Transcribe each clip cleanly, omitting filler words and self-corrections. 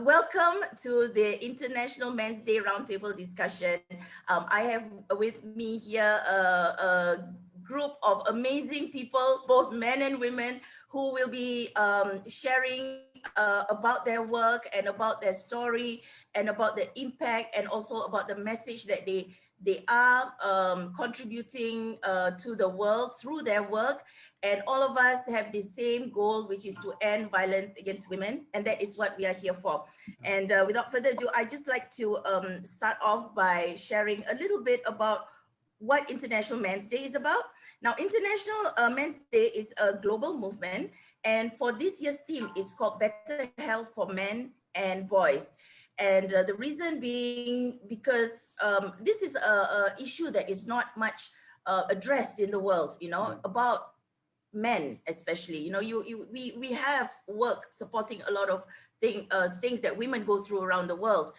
welcome to the International Men's Day Roundtable discussion. I have with me here a group of amazing people, both men and women, who will be sharing about their work and about their story and about the impact and also about the message that they are contributing to the world through their work. And all of us have the same goal, which is to end violence against women. And that is what we are here for. And without further ado, I'd just like to start off by sharing a little bit about what International Men's Day is about. Now, International Men's Day is a global movement. And for this year's theme, it's called Better Health for Men and Boys. And the reason being because this is a issue that is not much addressed in the world, you know, about men especially. You know, we have work supporting a lot of things that women go through around the world.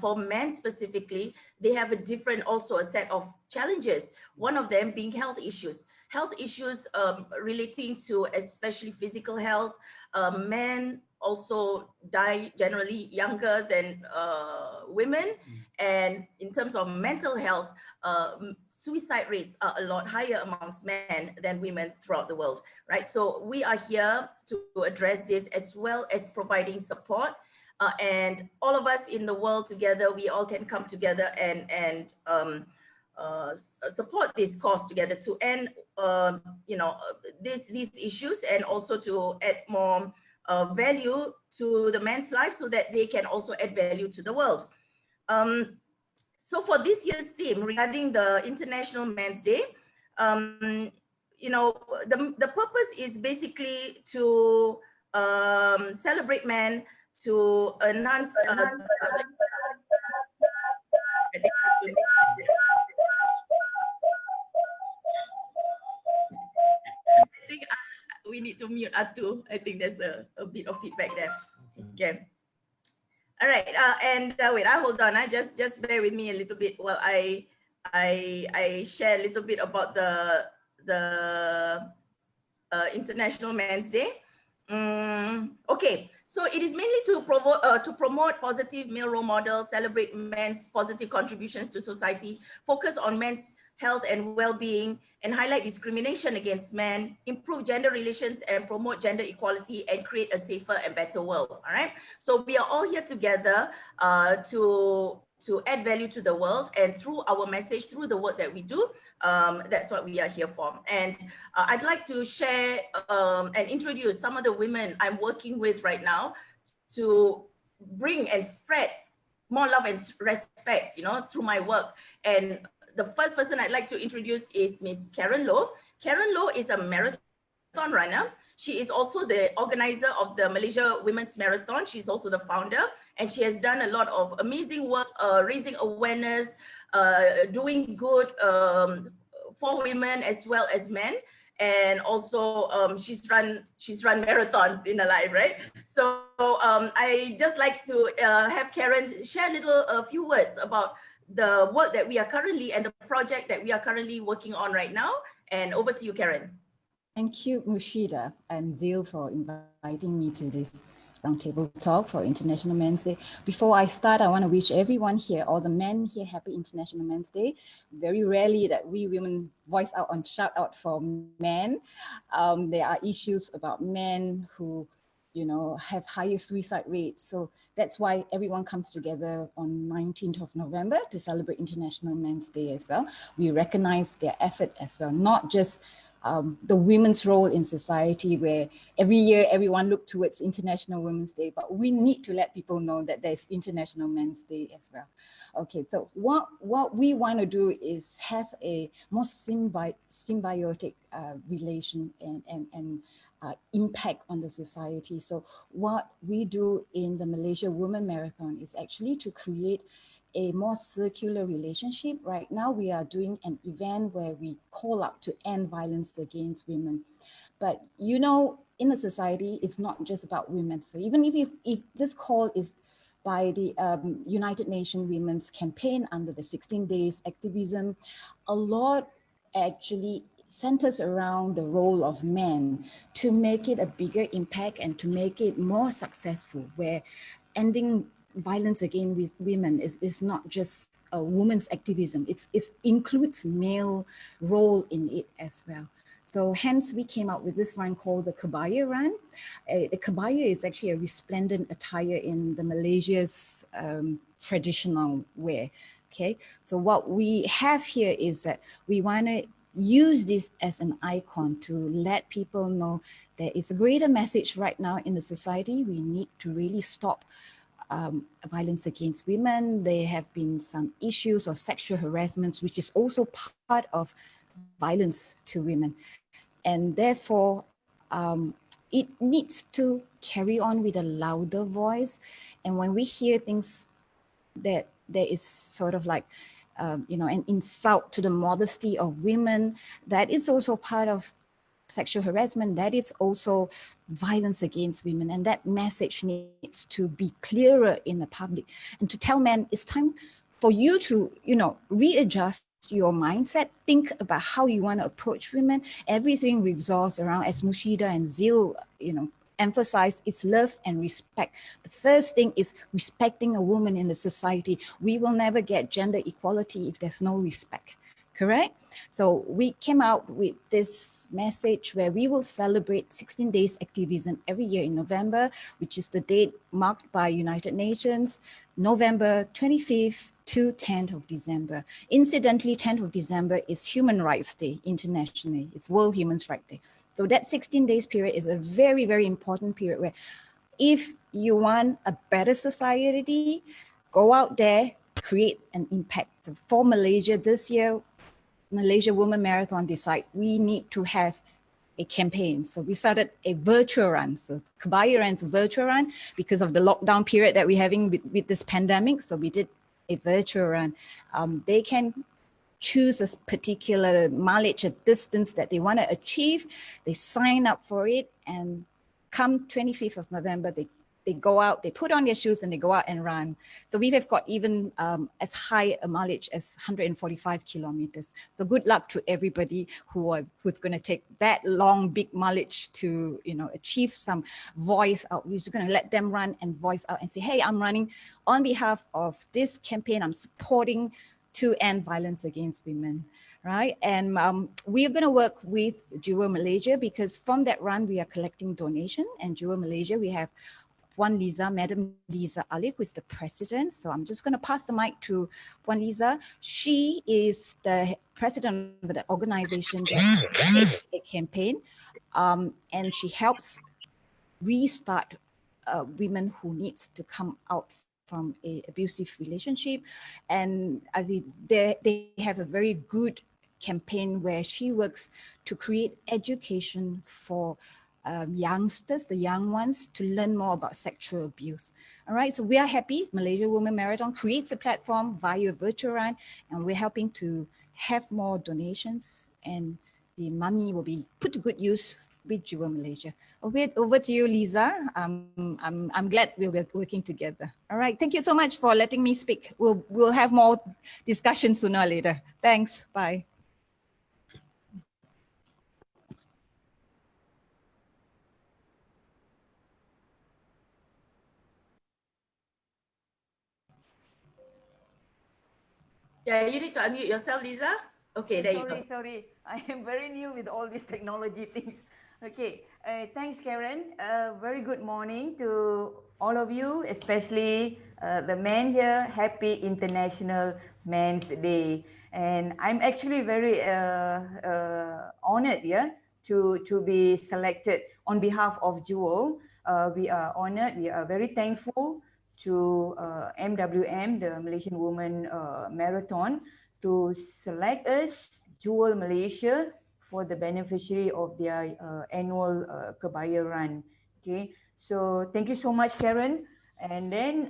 For men specifically, they have a different, also a set of challenges. One of them being health issues relating to especially physical health. Men also die generally younger than women. And in terms of mental health, suicide rates are a lot higher amongst men than women throughout the world, right? So we are here to address this as well as providing support. And all of us in the world together, we all can come together and support this cause together to end, you know, these issues, and also to add more value to the men's life so that they can also add value to the world. So for this year's theme regarding the International Men's Day, you know, the purpose is basically to celebrate men, to enhance I think we need to mute Aatu. I think there's a bit of feedback there. Okay. All right. And wait, hold on. Just bear with me a little bit while I share a little bit about the International Men's Day. Okay. So it is mainly to promote positive male role models, celebrate men's positive contributions to society, focus on men's health and well-being, and highlight discrimination against men, improve gender relations and promote gender equality, and create a safer and better world. All right. So we are all here together to add value to the world, and through our message, through the work that we do, that's what we are here for. And I'd like to share and introduce some of the women I'm working with right now to bring and spread more love and respect, you know, through my work. And the first person I'd like to introduce is Miss Karen Low. Karen Low is a marathon runner. She is also the organizer of the Malaysia Women's Marathon. She's also the founder, and she has done a lot of amazing work, raising awareness, doing good for women as well as men. And also she's run marathons in her life, right? So I just like to have Karen share a few words about the work that we are currently and the project that we are currently working on right now. And over to you, Karen. Thank you, Mushida and Zeal, for inviting me to this roundtable talk for International Men's Day. Before I start, I want to wish everyone here, all the men here, happy International Men's Day. Very rarely that we women voice out and shout out for men. There are issues about men who, you know, have higher suicide rates. So that's why everyone comes together on 19th of November to celebrate International Men's Day as well. We recognize their effort as well, not just the women's role in society, where every year everyone look towards International Women's Day, but we need to let people know that there's International Men's Day as well. Okay, so what we want to do is have a more symbiotic relation and impact on the society. So what we do in the Malaysia Women Marathon is actually to create a more circular relationship. Right now, we are doing an event where we call up to end violence against women. But you know, in a society, it's not just about women. So even if this call is by the United Nations Women's Campaign under the 16 days activism, a lot actually centers around the role of men to make it a bigger impact and to make it more successful, where ending violence against women is not just a woman's activism. It includes male role in it as well. So hence we came up with this run called the Kebaya Run. The Kebaya is actually a resplendent attire in the Malaysia's traditional wear. Okay, so what we have here is that we want to use this as an icon to let people know there is a greater message right now in the society. We need to really stop violence against women. There have been some issues of sexual harassment, which is also part of violence to women. And therefore, it needs to carry on with a louder voice. And when we hear things that there is sort of like, an insult to the modesty of women, that is also part of sexual harassment, that is also violence against women. And that message needs to be clearer in the public and to tell men it's time for you to, readjust your mindset, think about how you want to approach women. Everything revolves around, as Mushida and Zeal, emphasize, it's love and respect. The first thing is respecting a woman in the society. We will never get gender equality if there's no respect, correct? So we came out with this message where we will celebrate 16 days activism every year in November, which is the date marked by United Nations, November 25th to 10th of December. Incidentally, 10th of December is Human Rights Day internationally. It's World Human Rights Day. So that 16 days period is a very, very important period where if you want a better society, go out there, create an impact. So for Malaysia this year, Malaysia Women Marathon decide we need to have a campaign. So we started a virtual run. So Kebaya Run's a virtual run because of the lockdown period that we're having with this pandemic. So we did a virtual run. They can choose a particular mileage, a distance that they want to achieve. They sign up for it, and come 25th of November, they go out, they put on their shoes and they go out and run. So we have got even as high a mileage as 145 kilometers. So good luck to everybody who's going to take that long, big mileage to, achieve some voice out. We're just going to let them run and voice out and say, hey, I'm running on behalf of this campaign. I'm supporting to end violence against women, right? And we are going to work with Jewel Malaysia because from that run, we are collecting donation. And Jewel Malaysia, we have Puan Liza, Madam Liza Alif, who is the president. So I'm just going to pass the mic to Puan Liza. She is the president of the organization that creates a campaign, and she helps restart women who needs to come out from a abusive relationship. And I think they have a very good campaign where she works to create education for youngsters, the young ones, to learn more about sexual abuse. All right, so we are happy Malaysia Women Marathon creates a platform via virtual run, and we're helping to have more donations, and the money will be put to good use with Jewel Malaysia. Over to you, Lisa. I'm glad we're working together. All right, thank you so much for letting me speak. We'll have more discussion sooner or later. Thanks, bye. Yeah, you need to unmute yourself, Lisa. Okay, there you go. Sorry. I am very new with all these technology things. Okay, thanks, Karen. Very good morning to all of you, especially the men here. Happy International Men's Day. And I'm actually very honored, to be selected on behalf of Jewel. We are honored, we are very thankful to MWM, the Malaysian Women Marathon, to select us, Jewel Malaysia, for the beneficiary of their annual Kebaya Run. Okay, so thank you so much, Karen. And then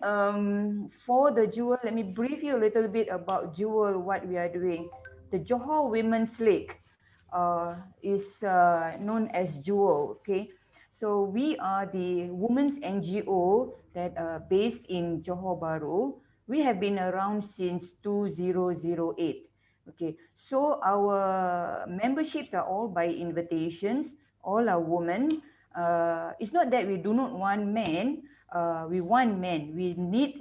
for the Jewel, let me brief you a little bit about Jewel, what we are doing. The Johor Women's League is known as Jewel. Okay, so we are the women's NGO that are based in Johor Bahru. We have been around since 2008. Okay, so our memberships are all by invitations. All are women. It's not that we do not want men, we want men. We need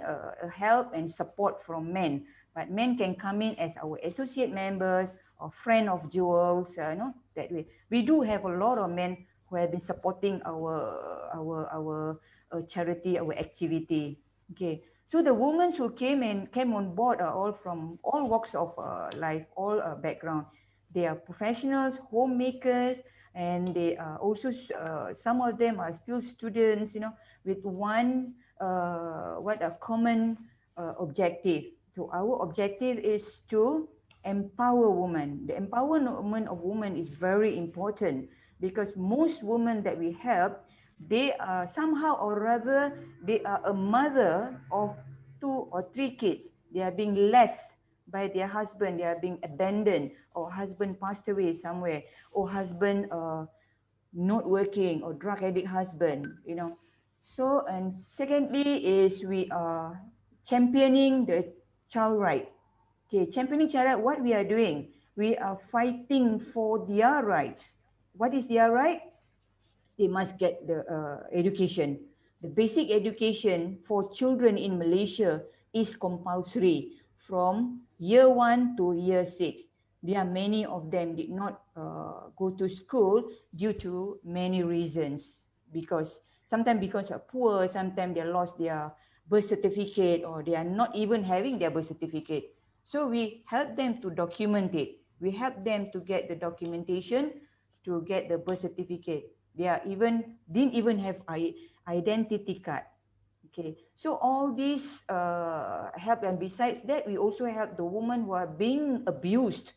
help and support from men. But men can come in as our associate members or friend of Jewels, that way. We do have a lot of men who have been supporting our charity, our activity. Okay, so the women who came on board are all from all walks of life, all background. They are professionals, homemakers, and they are also some of them are still students, with one common objective. So our objective is to empower women. The empowerment of women is very important because most women that we help, they are somehow or rather, they are a mother of 2 or 3 kids. They are being left by their husband, they are being abandoned, or husband passed away somewhere, or husband not working, or drug addict husband, So, and secondly is we are championing the child right. Okay, championing child right, what we are doing? We are fighting for their rights. What is their right? They must get the education. The basic education for children in Malaysia is compulsory from year 1 to year 6. There are many of them did not go to school due to many reasons, because sometimes because of poor, sometimes they lost their birth certificate, or they are not even having their birth certificate. So we help them to document it. We help them to get the documentation, to get the birth certificate. They are didn't even have identity card. Okay, so all these help, and besides that, we also help the women who are being abused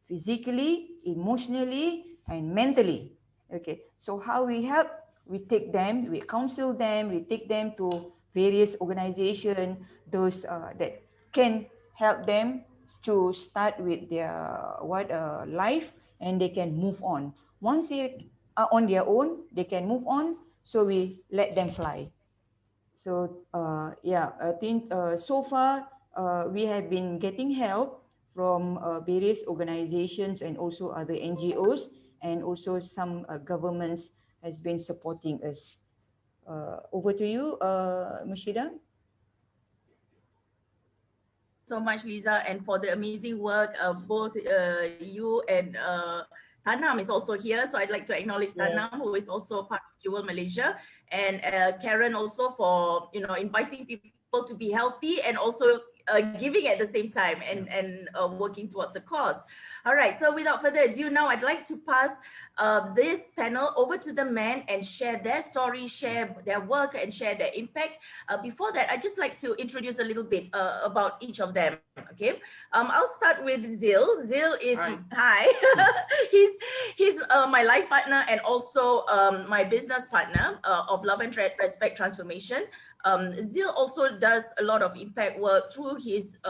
physically, emotionally, and mentally. Okay, so how we help? We take them, we counsel them, we take them to various organizations, those that can help them to start with their life, and they can move on. Once they are on their own, they can move on. So we let them fly. So yeah, I think so far we have been getting help from various organizations and also other NGOs, and also some governments has been supporting us. Over to you, Mushida. So much, Lisa, and for the amazing work. Both you and Tanam is also here, so I'd like to acknowledge Tanam, who is also part of Jewel Malaysia, and Karen also for inviting people to be healthy and also giving at the same time, and working towards a cause. All right, so without further ado, now I'd like to pass this panel over to the men and share their story, share their work, and share their impact. Before that, I'd just like to introduce a little bit about each of them. Okay, I'll start with Zeal. Zeal is hi. He's my life partner and also my business partner of Love and Respect Transformation. Zeal also does a lot of impact work through his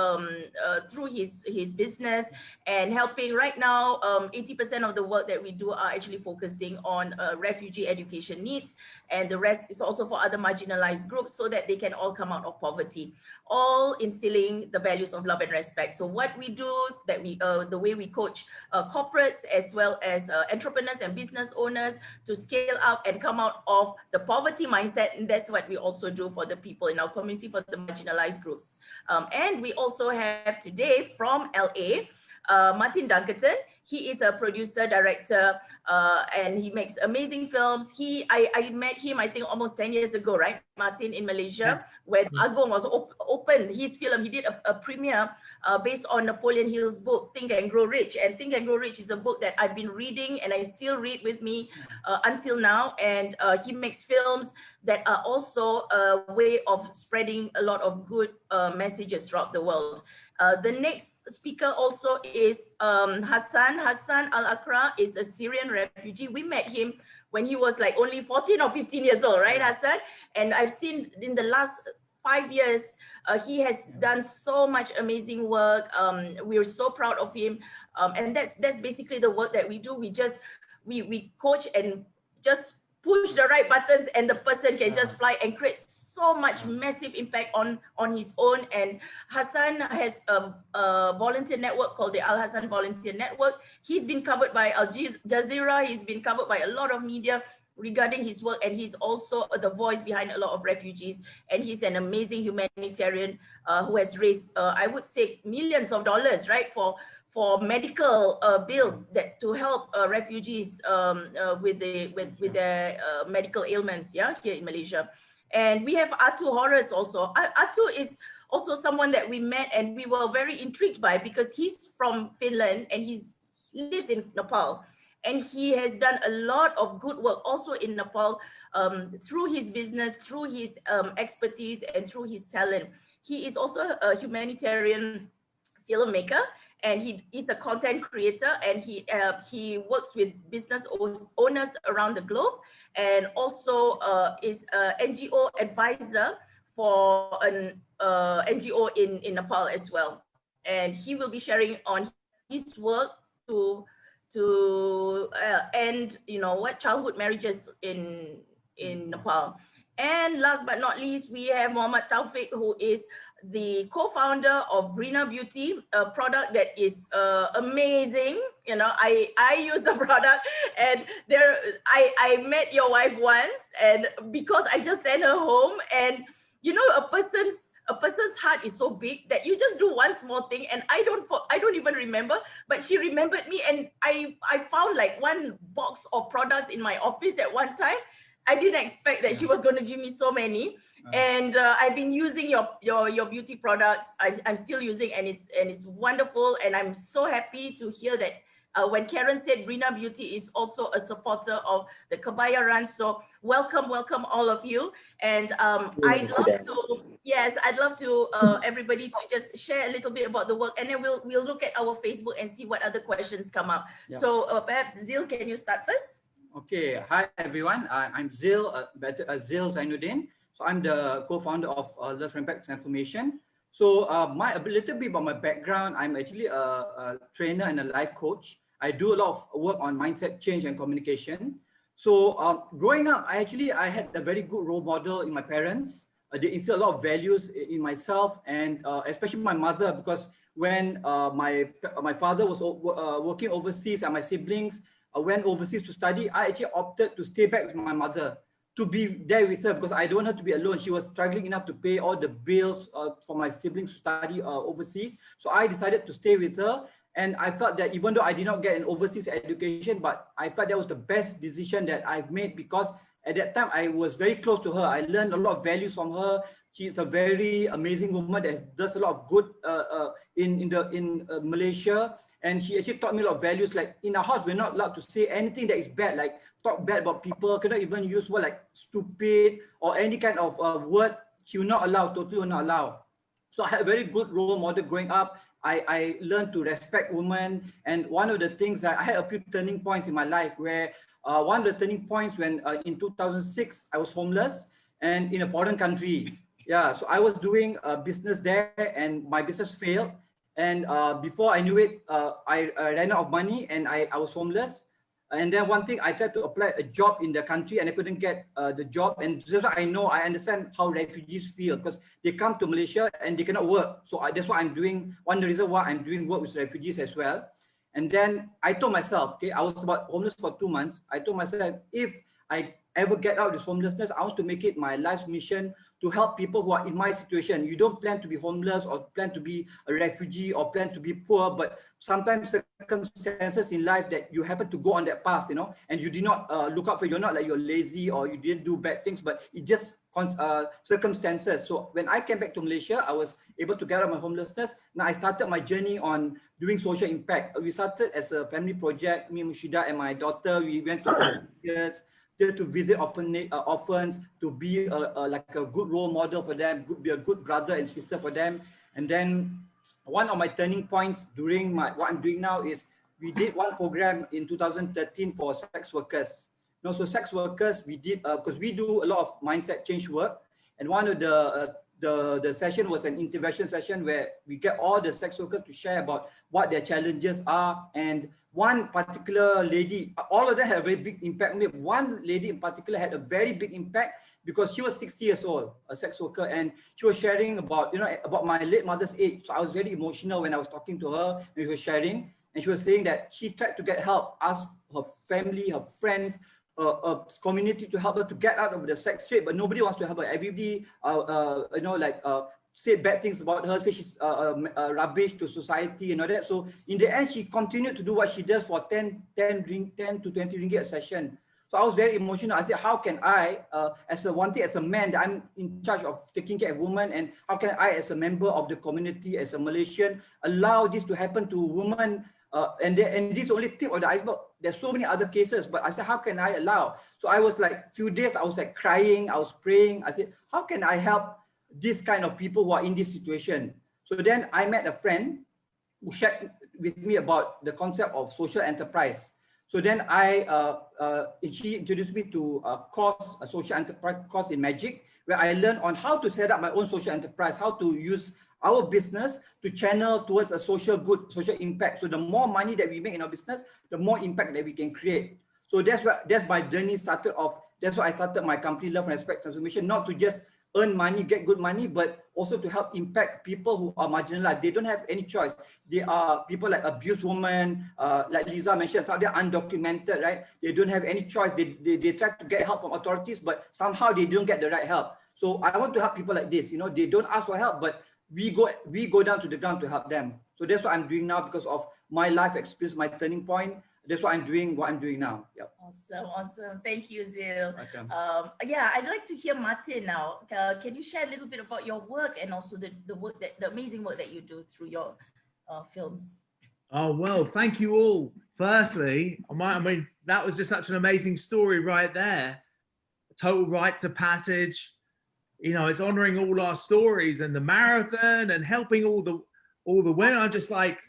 business, and helping right now. 80% of the work that we do are actually focusing on refugee education needs, and the rest is also for other marginalized groups, so that they can all come out of poverty, all instilling the values of love and respect. So what we do, that we the way we coach corporates as well as entrepreneurs and business owners to scale up and come out of the poverty mindset, and that's what we also do for the people in our community, for the marginalized groups. And we also have today from LA, Martin Dunkerton. He is a producer, director, and he makes amazing films. I met him, I think, almost 10 years ago, right, Martin, in Malaysia, where Agong was opened his film. He did a premiere based on Napoleon Hill's book, Think and Grow Rich. And Think and Grow Rich is a book that I've been reading, and I still read with me until now. And he makes films that are also a way of spreading a lot of good messages throughout the world. The next speaker also is Hasan. Hasan Al-Akraa is a Syrian refugee. We met him when he was like only 14 or 15 years old, right, Hasan? And I've seen in the last 5 years, he has done so much amazing work. We're so proud of him. And that's basically the work that we do. We coach and just push the right buttons, and the person can just fly and create so much massive impact on his own. And Hasan has a volunteer network called the Al-Hasan Volunteer Network. He's been covered by Al Jazeera. He's been covered by a lot of media. regarding his work, and he's also the voice behind a lot of refugees, and he's an amazing humanitarian who has raised, I would say, millions of dollars, right, for medical bills that to help refugees with their medical ailments, yeah, here in Malaysia. And we have Aatu Horus also. Aatu is also someone that we met and we were very intrigued by, because he's from Finland and he lives in Nepal. And he has done a lot of good work also in Nepal through his business, through his expertise, and through his talent. He is also a humanitarian filmmaker, and he is a content creator, and he works with business owners around the globe, and also is an NGO advisor for an NGO in Nepal as well. And he will be sharing on his work to end, childhood marriages in Nepal. And last but not least, we have Muhammad Tawfiq, who is the co-founder of Breena Beauty, a product that is amazing. I use the product, and I met your wife once, and because I just sent her home, and a person's heart is so big that you just do one small thing, and I don't even remember, but she remembered me, and I found like one box of products in my office at one time. I didn't expect that she was going to give me so many, and I've been using your beauty products. I'm still using, and it's wonderful, and I'm so happy to hear that when Karen said Breena Beauty is also a supporter of the Kebaya Run. So welcome all of you, and I'd love to everybody to just share a little bit about the work, and then we'll look at our Facebook and see what other questions come up. Yeah. So perhaps Zeal, can you start first? Okay, hi everyone. I'm Zeal Zainuddin. So I'm the co-founder of Love Impact Transformation. So a little bit about my background. I'm actually a trainer and a life coach. I do a lot of work on mindset change and communication. So growing up, I had a very good role model in my parents. They instilled a lot of values in myself, and especially my mother, because when my father was working overseas and my siblings went overseas to study, I actually opted to stay back with my mother, to be there with her, because I don't want her to be alone. She was struggling enough to pay all the bills for my siblings to study overseas. So I decided to stay with her. And I felt that even though I did not get an overseas education, but I felt that was the best decision that I've made, because at that time I was very close to her. I learned a lot of values from her. She's a very amazing woman that does a lot of good in Malaysia. And she actually taught me a lot of values. Like in our house, we're not allowed to say anything that is bad, like talk bad about people, cannot even use word like stupid or any kind of word. She will not allow, totally will not allow. So I had a very good role model growing up. I learned to respect women. And one of the things that I had a few turning points in my life, where one of the turning points when in 2006, I was homeless and in a foreign country. Yeah, so I was doing a business there and my business failed. And before I knew it, I ran out of money and I was homeless. And then one thing, I tried to apply a job in the country and I couldn't get the job. And just I understand how refugees feel, because they come to Malaysia and they cannot work. So that's what I'm doing. One of the reasons why I'm doing work with refugees as well. And then I told myself, okay, I was about homeless for 2 months. I told myself, if I ever get out of this homelessness, I want to make it my life's mission to help people who are in my situation. You don't plan to be homeless or plan to be a refugee or plan to be poor, but sometimes circumstances in life that you happen to go on that path, and you did not look out for, you're not like you're lazy or you didn't do bad things, but it just circumstances. So when I came back to Malaysia, I was able to get out of my homelessness. Now I started my journey on doing social impact. We started as a family project, me, Mushida, and my daughter. We went to years to visit orphans, to be like a good role model for them, be a good brother and sister for them. And then one of my turning points during what I'm doing now is we did one program in 2013 for sex workers. So sex workers, we did, because we do a lot of mindset change work. And one of the session was an intervention session where we get all the sex workers to share about what their challenges are. And one particular lady, all of them had a very big impact on me. One lady in particular had a very big impact because she was 60 years old, a sex worker, and she was sharing about, about my late mother's age. So I was very emotional when I was talking to her and she was sharing. And she was saying that she tried to get help, asked her family, her friends, community to help her to get out of the sex trade, but nobody wants to help her. Everybody, say bad things about her, say she's rubbish to society and all that. So in the end, she continued to do what she does for 10 to 20 ringgit a session. So I was very emotional. I said, how can I, as a man, that I'm in charge of taking care of women, and how can I, as a member of the community, as a Malaysian, allow this to happen to women? And this is only tip of the iceberg. There's so many other cases, but I said, how can I allow? So I was like, few days, I was like crying, I was praying. I said, how can I help this kind of people who are in this situation? So then I met a friend who shared with me about the concept of social enterprise. So then she introduced me to a social enterprise course in Magic, where I learned on how to set up my own social enterprise, how to use our business to channel towards a social good, social impact. So the more money that we make in our business, the more impact that we can create. So that's my journey started off. That's why I started my company, Love and Respect Transformation, not to just earn money, get good money, but also to help impact people who are marginalized. They don't have any choice. They are people like abused women, like Lisa mentioned, some they're undocumented, right? They don't have any choice. They try to get help from authorities, but somehow they don't get the right help. So I want to help people like this. They don't ask for help, but we go down to the ground to help them. So that's what I'm doing now because of my life experience, my turning point. That's what I'm doing now. Yep. Awesome. Thank you, Zeal. Welcome. Yeah, I'd like to hear Martin now. Can you share a little bit about your work and also the amazing work that you do through your films? Oh, well, thank you all. Firstly, I mean, that was just such an amazing story right there. Total rites of passage. It's honoring all our stories and the marathon and helping all the women. I'm just like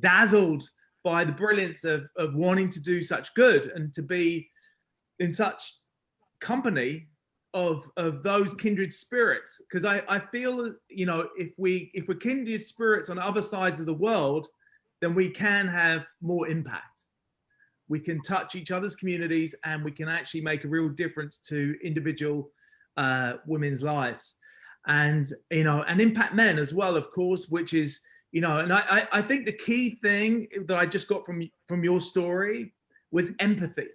dazzled by the brilliance of wanting to do such good and to be in such company of those kindred spirits. Because I feel, if we're kindred spirits on other sides of the world, then we can have more impact. We can touch each other's communities and we can actually make a real difference to individual women's lives. And, and impact men as well, of course, which is, and I think the key thing that I just got from your story was empathy.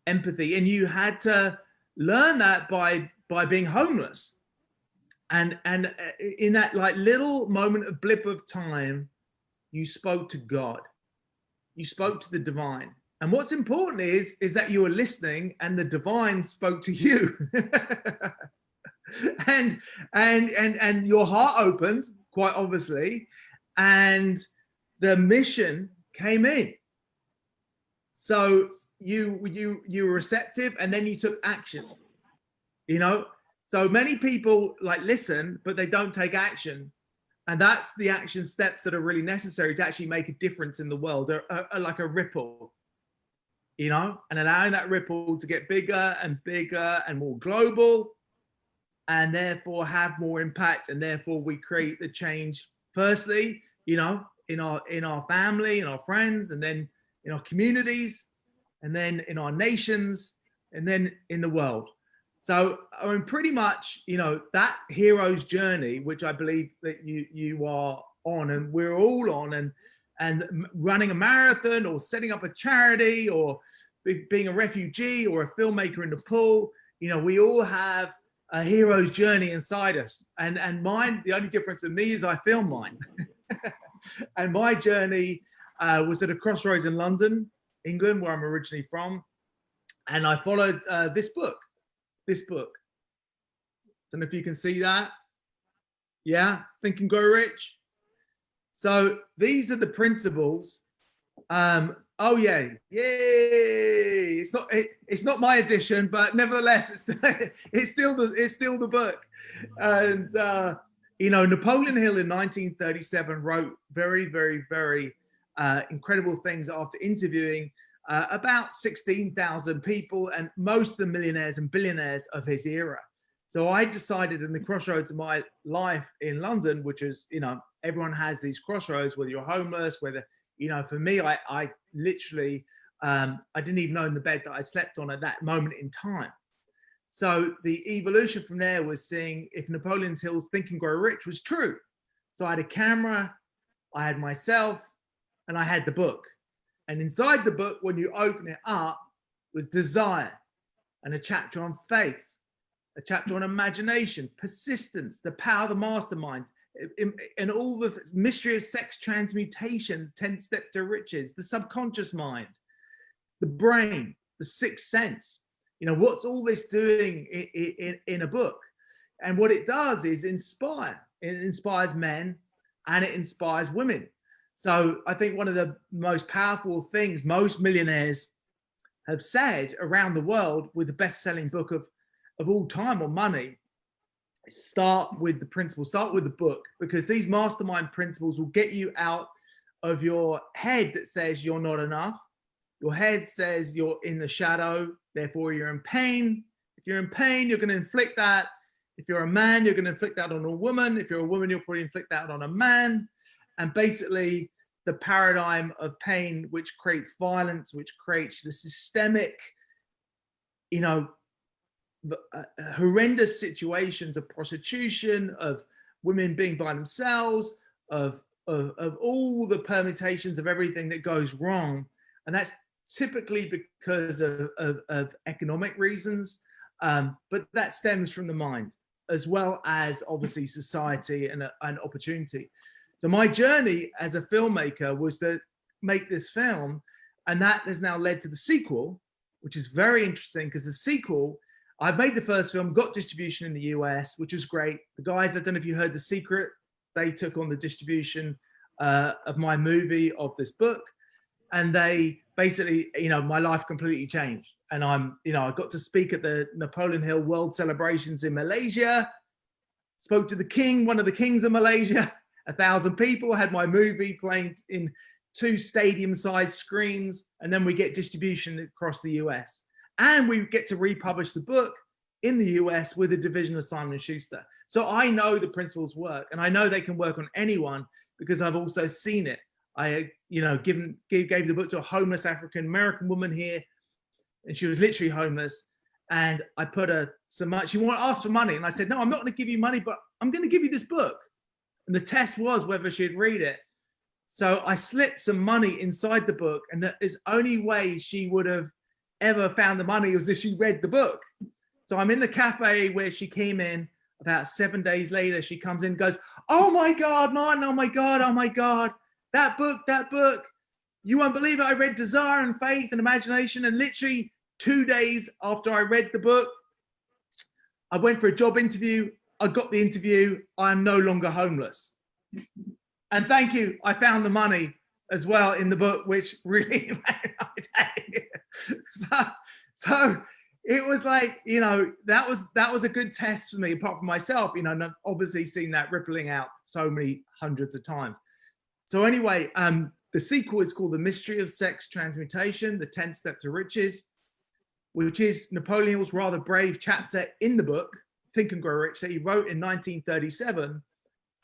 Empathy. And you had to learn that by being homeless. And in that like little moment of blip of time, you spoke to God. You spoke to the divine. And what's important is that you were listening and the divine spoke to you. and your heart opened, quite obviously, and the mission came in. So you were receptive, and then you took action. So many people like listen, but they don't take action, and that's the action steps that are really necessary to actually make a difference in the world, like a ripple. And allowing that ripple to get bigger and bigger and more global, and therefore have more impact, and therefore we create the change firstly, in our family, in our friends, and then in our communities, and then in our nations, and then in the world. So I mean, pretty much, that hero's journey, which I believe that you are on, and we're all on, and running a marathon or setting up a charity or being a refugee or a filmmaker in Nepal, we all have a hero's journey inside us. And mine, the only difference with me is I film mine. And my journey was at a crossroads in London, England, where I'm originally from. And I followed this book. Don't know if you can see that. Yeah, Think and Grow Rich. So these are the principles. Oh yeah, yay! It's not my edition, but nevertheless, it's still the book. And Napoleon Hill in 1937 wrote very, very, very incredible things after interviewing about 16,000 people and most of the millionaires and billionaires of his era. So I decided in the crossroads of my life in London, which is, everyone has these crossroads, whether you're homeless, whether, for me, I literally, I didn't even know in the bed that I slept on at that moment in time. So the evolution from there was seeing if Napoleon Hill's Think and Grow Rich was true. So I had a camera, I had myself, and I had the book. And inside the book, when you open it up, was desire, and a chapter on faith, a chapter on imagination, persistence, the power of the mastermind, and all the mystery of sex transmutation, 10 steps to riches, the subconscious mind, the brain, the sixth sense. You know, what's all this doing in a book? And what it does is inspire. It inspires men and it inspires women. So I think one of the most powerful things most millionaires have said around the world with the best-selling book of all time on money, start with the principles, start with the book, because these mastermind principles will get you out of your head that says you're not enough. Your head says you're in the shadow, therefore you're in pain. If you're in pain, you're going to inflict that. If you're a man, you're going to inflict that on a woman. If you're a woman, you'll probably inflict that on a man. And basically the paradigm of pain, which creates violence, which creates the systemic, you know, horrendous situations of prostitution, of women being by themselves, of all the permutations of everything that goes wrong. And that's typically because of economic reasons, but that stems from the mind, as well as obviously society and opportunity. So my journey as a filmmaker was to make this film, and that has now led to the sequel, which is very interesting because the sequel, I made the first film, got distribution in the US, which was great. The guys, I don't know if you heard The Secret, they took on the distribution of my movie, of this book. And they basically, you know, my life completely changed. And I'm, you know, I got to speak at the Napoleon Hill World Celebrations in Malaysia, spoke to the king, one of the kings of Malaysia, 1,000 people, had my movie playing in 2 stadium-sized screens, and then we get distribution across the US. And we get to republish the book in the US with a division of Simon & Schuster. So I know the principles work, and I know they can work on anyone because I've also seen it. I, you know, gave the book to a homeless African-American woman here, and she was literally homeless. And I put some money, she asked for money. And I said, no, I'm not going to give you money, but I'm going to give you this book. And the test was whether she'd read it. So I slipped some money inside the book, and that is only way she would have ever found the money was if she read the book. So I'm in the cafe where she came in. About 7 days later, she comes in and goes, oh my God, Martin, oh my God, oh my God. That book, you won't believe it. I read Desire and Faith and Imagination, and literally 2 days after I read the book, I went for a job interview. I got the interview. I am no longer homeless. And thank you. I found the money as well in the book, which really made my day. So it was like, you know, that was a good test for me, apart from myself, you know, and I've obviously seen that rippling out so many hundreds of times. So anyway, the sequel is called The Mystery of Sex Transmutation, the 10 Steps to Riches, which is Napoleon Hill's rather brave chapter in the book, Think and Grow Rich, that he wrote in 1937.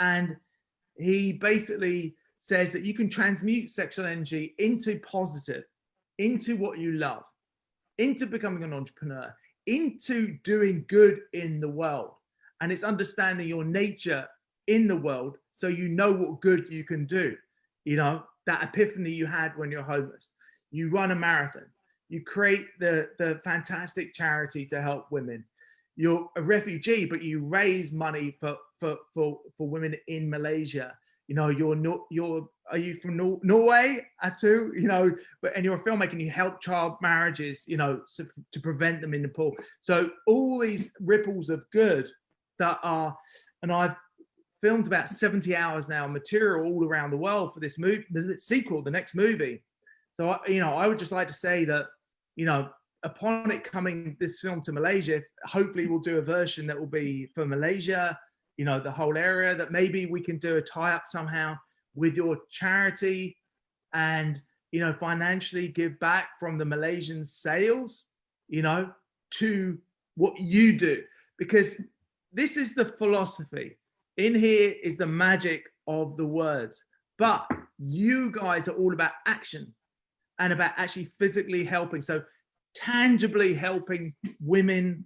And he basically says that you can transmute sexual energy into positive, into what you love, into becoming an entrepreneur, into doing good in the world. And it's understanding your nature in the world, so you know what good you can do. You know, that epiphany you had when you're homeless. You run a marathon. You create the fantastic charity to help women. You're a refugee, but you raise money for women in Malaysia. You know, are you from Norway, Aatu? You know, and you're a filmmaker and you help child marriages, you know, to prevent them in Nepal. So all these ripples of good that are, and I've filmed about 70 hours now, material all around the world for this movie, the sequel, the next movie. So, you know, I would just like to say that, you know, upon it coming, this film to Malaysia, hopefully we'll do a version that will be for Malaysia, you know, the whole area, that maybe we can do a tie-up somehow with your charity and, you know, financially give back from the Malaysian sales, you know, to what you do. Because this is the philosophy. In here is the magic of the words, but you guys are all about action and about actually physically helping. So tangibly helping women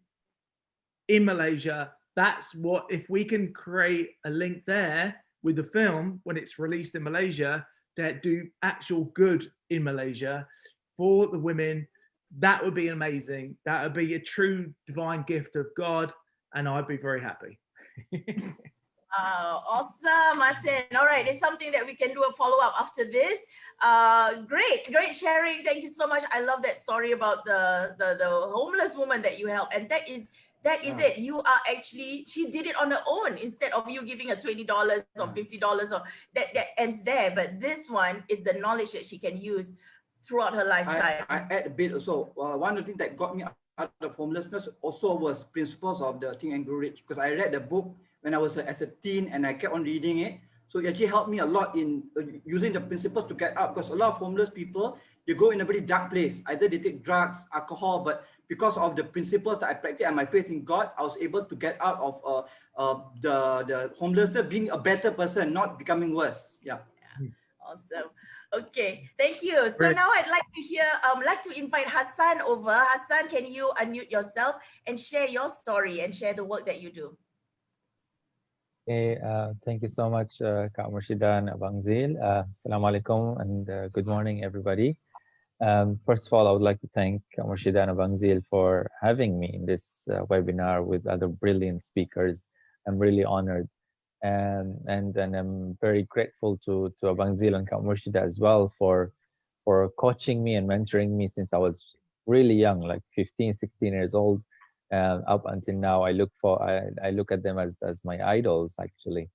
in Malaysia. That's what, if we can create a link there with the film when it's released in Malaysia, to do actual good in Malaysia for the women, that would be amazing. That would be a true divine gift of God, and I'd be very happy. Awesome, Martin. All right, it's something that we can do a follow-up after this. Great sharing. Thank you so much. I love that story about the homeless woman that you helped, and that is it. You are actually, she did it on her own instead of you giving her $20 or $50 or that ends there. But this one is the knowledge that she can use throughout her lifetime. I add a bit also. One of the things that got me out of homelessness also was principles of the Think and Grow Rich, because I read the book when I was as a teen and I kept on reading it. So it actually helped me a lot in using the principles to get out, because a lot of homeless people, they go in a very dark place. Either they take drugs, alcohol, but because of the principles that I practice and my faith in God, I was able to get out of the homelessness, being a better person, not becoming worse. Yeah. Awesome. Okay, thank you. So now I'd like to hear, like to invite Hasan over. Hasan, can you unmute yourself and share your story and share the work that you do? Okay, thank you so much, Kak Murshida and Abang Zeal. Assalamualaikum and good morning, everybody. First of all, I would like to thank Kak Murshida and Abang Zeal for having me in this webinar with other brilliant speakers. I'm really honored. And I'm very grateful to Abang Zeal and Kak Murshida as well for coaching me and mentoring me since I was really young, like 15, 16 years old. Up until now, I look at them as my idols, actually.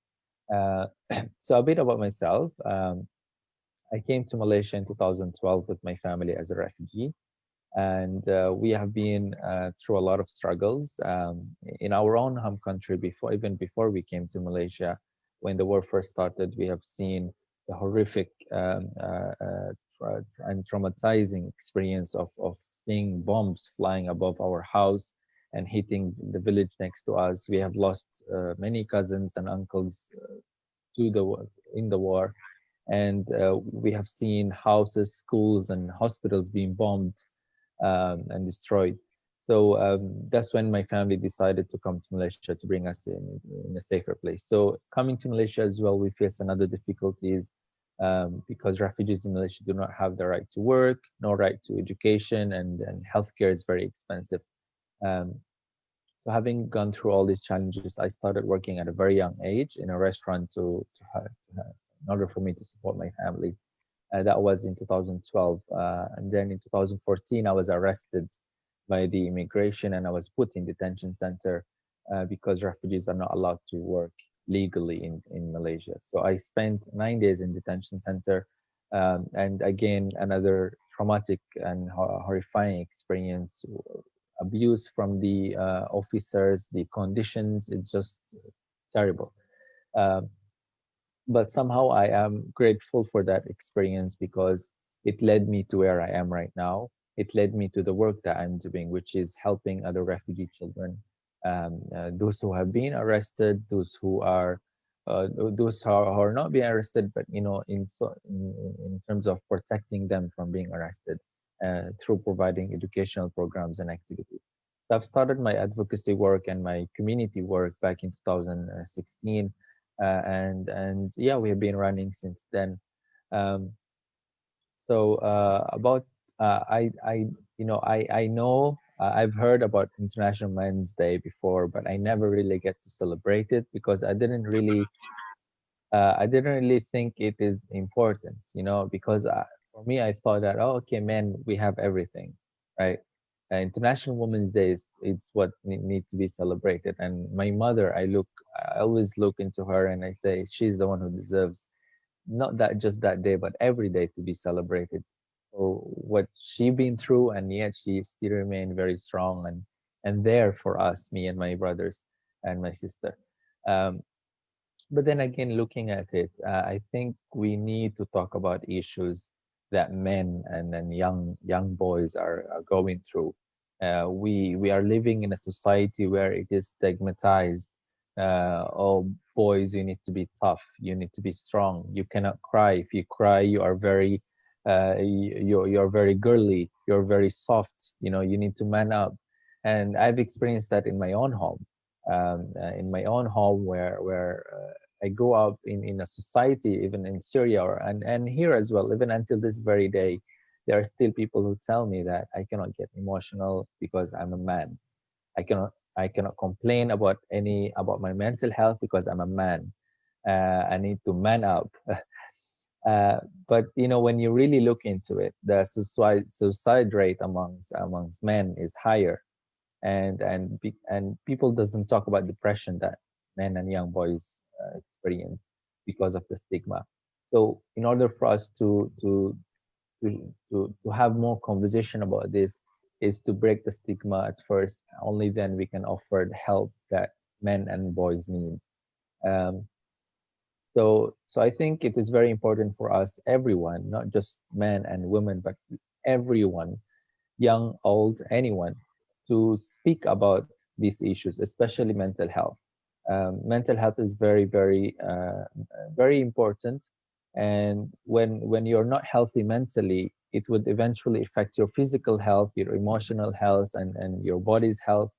So a bit about myself. I came to Malaysia in 2012 with my family as a refugee, and we have been through a lot of struggles in our own home country. Even before we came to Malaysia, when the war first started, we have seen the horrific and traumatizing experience of seeing bombs flying above our house and hitting the village next to us. We have lost many cousins and uncles in the war, and we have seen houses, schools, and hospitals being bombed and destroyed. So that's when my family decided to come to Malaysia to bring us in a safer place. So coming to Malaysia as well, we face another difficulties because refugees in Malaysia do not have the right to work, no right to education, and healthcare is very expensive. So having gone through all these challenges, I started working at a very young age in a restaurant in order for me to support my family. That was in 2012. And then in 2014, I was arrested by the immigration and I was put in detention center because refugees are not allowed to work legally in Malaysia. So I spent 9 days in detention center. And again, another traumatic and horrifying experience. Abuse from the officers, the conditions, it's just terrible. But somehow I am grateful for that experience because it led me to where I am right now. It led me to the work that I'm doing, which is helping other refugee children, those who have been arrested, those who are not being arrested, but in terms of protecting them from being arrested. Through providing educational programs and activities. So I've started my advocacy work and my community work back in 2016, and yeah, we have been running since then. I've heard about International Men's Day before, but I never really get to celebrate it because I didn't really think it is important, because for me, I thought that, okay, men, we have everything, right? International Women's Day it's what needs to be celebrated. And my mother, I always look into her and I say, she's the one who deserves not that just that day, but every day to be celebrated for what she been through, and yet she still remained very strong and there for us, me and my brothers and my sister. But then again, looking at it, I think we need to talk about issues that men and young boys are going through. We are living in a society where it is stigmatized. Oh, boys, you need to be tough. You need to be strong. You cannot cry. If you cry, you are very you're very girly. You're very soft. You need to man up. And I've experienced that in my own home. Where I grew up in a society, even in Syria and here as well, even until this very day, there are still people who tell me that I cannot get emotional because I'm a man. I cannot complain about my mental health because I'm a man. I need to man up. But when you really look into it, the suicide rate amongst men is higher, and people doesn't talk about depression that men and young boys experience because of the stigma. So in order for us to have more conversation about this, is to break the stigma at first. Only then we can offer the help that men and boys need. Um, so I think it is very important for us, everyone, not just men and women, but everyone, young, old, anyone, to speak about these issues, especially mental health. Mental health is very, very important. And when you're not healthy mentally, it would eventually affect your physical health, your emotional health, and your body's health.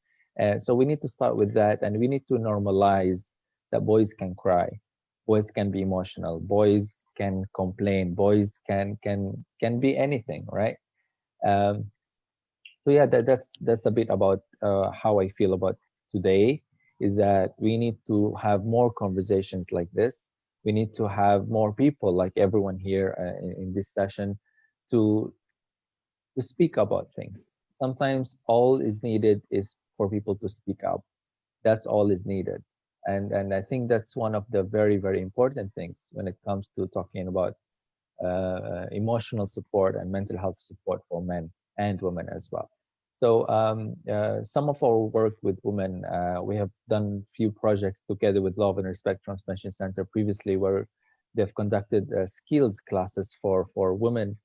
So we need to start with that, and we need to normalize that boys can cry, boys can be emotional, boys can complain, boys can be anything, right? Um, so yeah, that's a bit about how I feel about today. Is that we need to have more conversations like this. We need to have more people like everyone here in this session to speak about things. Sometimes all is needed is for people to speak up. That's all is needed. And I think that's one of the very, very important things when it comes to talking about emotional support and mental health support for men and women as well. So some of our work with women, we have done few projects together with Love and Respect Transformation Center previously, where they've conducted skills classes for women,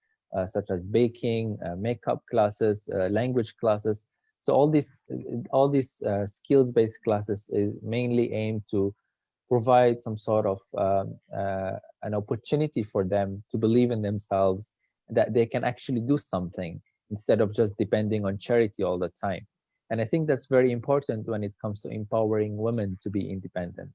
such as baking, makeup classes, language classes. So all these skills-based classes is mainly aimed to provide some sort of an opportunity for them to believe in themselves, that they can actually do something instead of just depending on charity all the time. And I think that's very important when it comes to empowering women to be independent.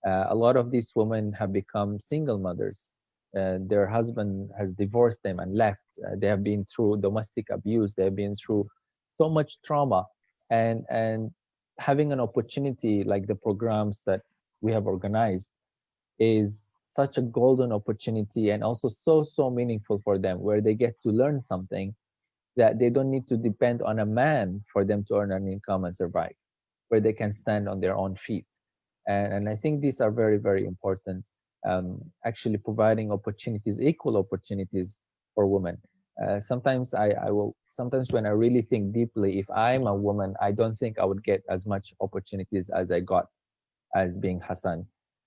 A lot of these women have become single mothers. Their husband has divorced them and left. They have been through domestic abuse. They have been through so much trauma, and having an opportunity like the programs that we have organized is such a golden opportunity, and also so meaningful for them, where they get to learn something that they don't need to depend on a man for them to earn an income and survive, where they can stand on their own feet. And I think these are very, very important, actually providing opportunities, equal opportunities for women. Sometimes sometimes when I really think deeply, if I'm a woman, I don't think I would get as much opportunities as I got as being Hasan.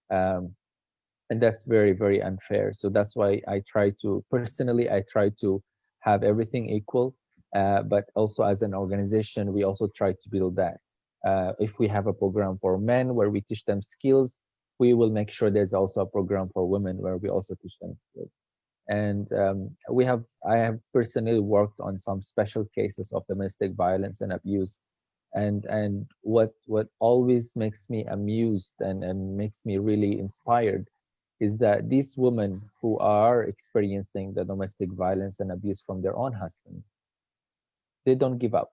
And that's very, very unfair. So that's why I try to, personally, I try to have everything equal. But also as an organization, we also try to build that. If we have a program for men where we teach them skills, we will make sure there's also a program for women where we also teach them skills. And I have personally worked on some special cases of domestic violence and abuse. And what always makes me amused and makes me really inspired is that these women who are experiencing the domestic violence and abuse from their own husband, they don't give up.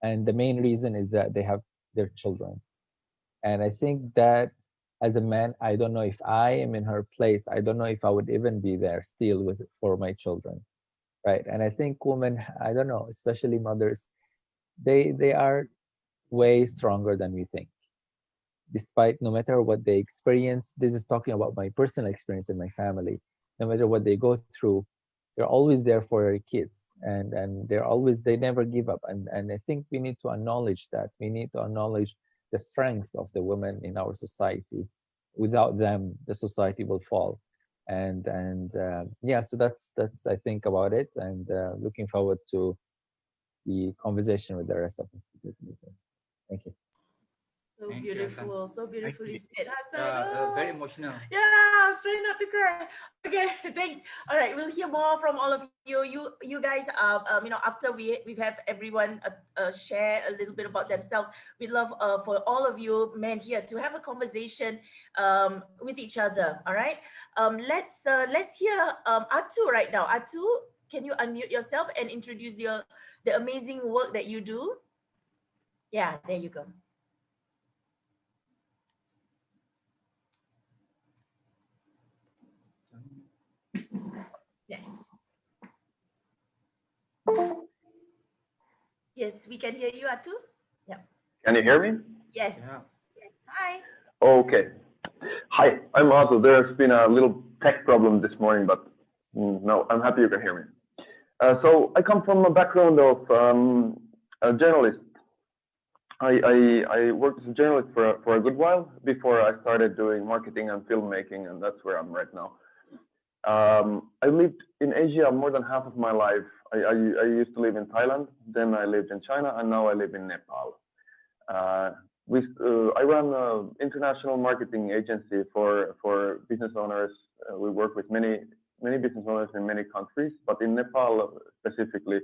And the main reason is that they have their children. And I think that as a man, I don't know if I am in her place. I don't know if I would even be there still for my children, right? And I think women, I don't know, especially mothers, they are way stronger than we think. Despite, no matter what they experience, this is talking about my personal experience in my family. No matter what they go through, they're always there for their kids, and they never give up. And I think we need to acknowledge that. We need to acknowledge the strength of the women in our society. Without them, the society will fall. And yeah, so that's I think about it, and looking forward to the conversation with the rest of the speakers. Thank you. So Thank you, Hasan. beautiful, so beautifully said, Hasan. Very emotional. Yeah, I'm trying not to cry. Okay, thanks. All right, we'll hear more from all of you. You guys, after we have everyone share a little bit about themselves, we'd love for all of you men here to have a conversation with each other. All right, let's hear Aatu right now. Aatu, can you unmute yourself and introduce the amazing work that you do? Yeah, there you go. Yeah. Yes, we can hear you, Aatu. Yeah. Can you hear me? Yes. Yeah. Hi. Okay. Hi, I'm Aatu. There's been a little tech problem this morning, but no, I'm happy you can hear me. So I come from a background of a journalist. I worked as a journalist for a good while before I started doing marketing and filmmaking, and that's where I'm right now. I lived in Asia more than half of my life. I used to live in Thailand, then I lived in China, and now I live in Nepal. I run an international marketing agency for business owners. We work with many business owners in many countries, but in Nepal specifically,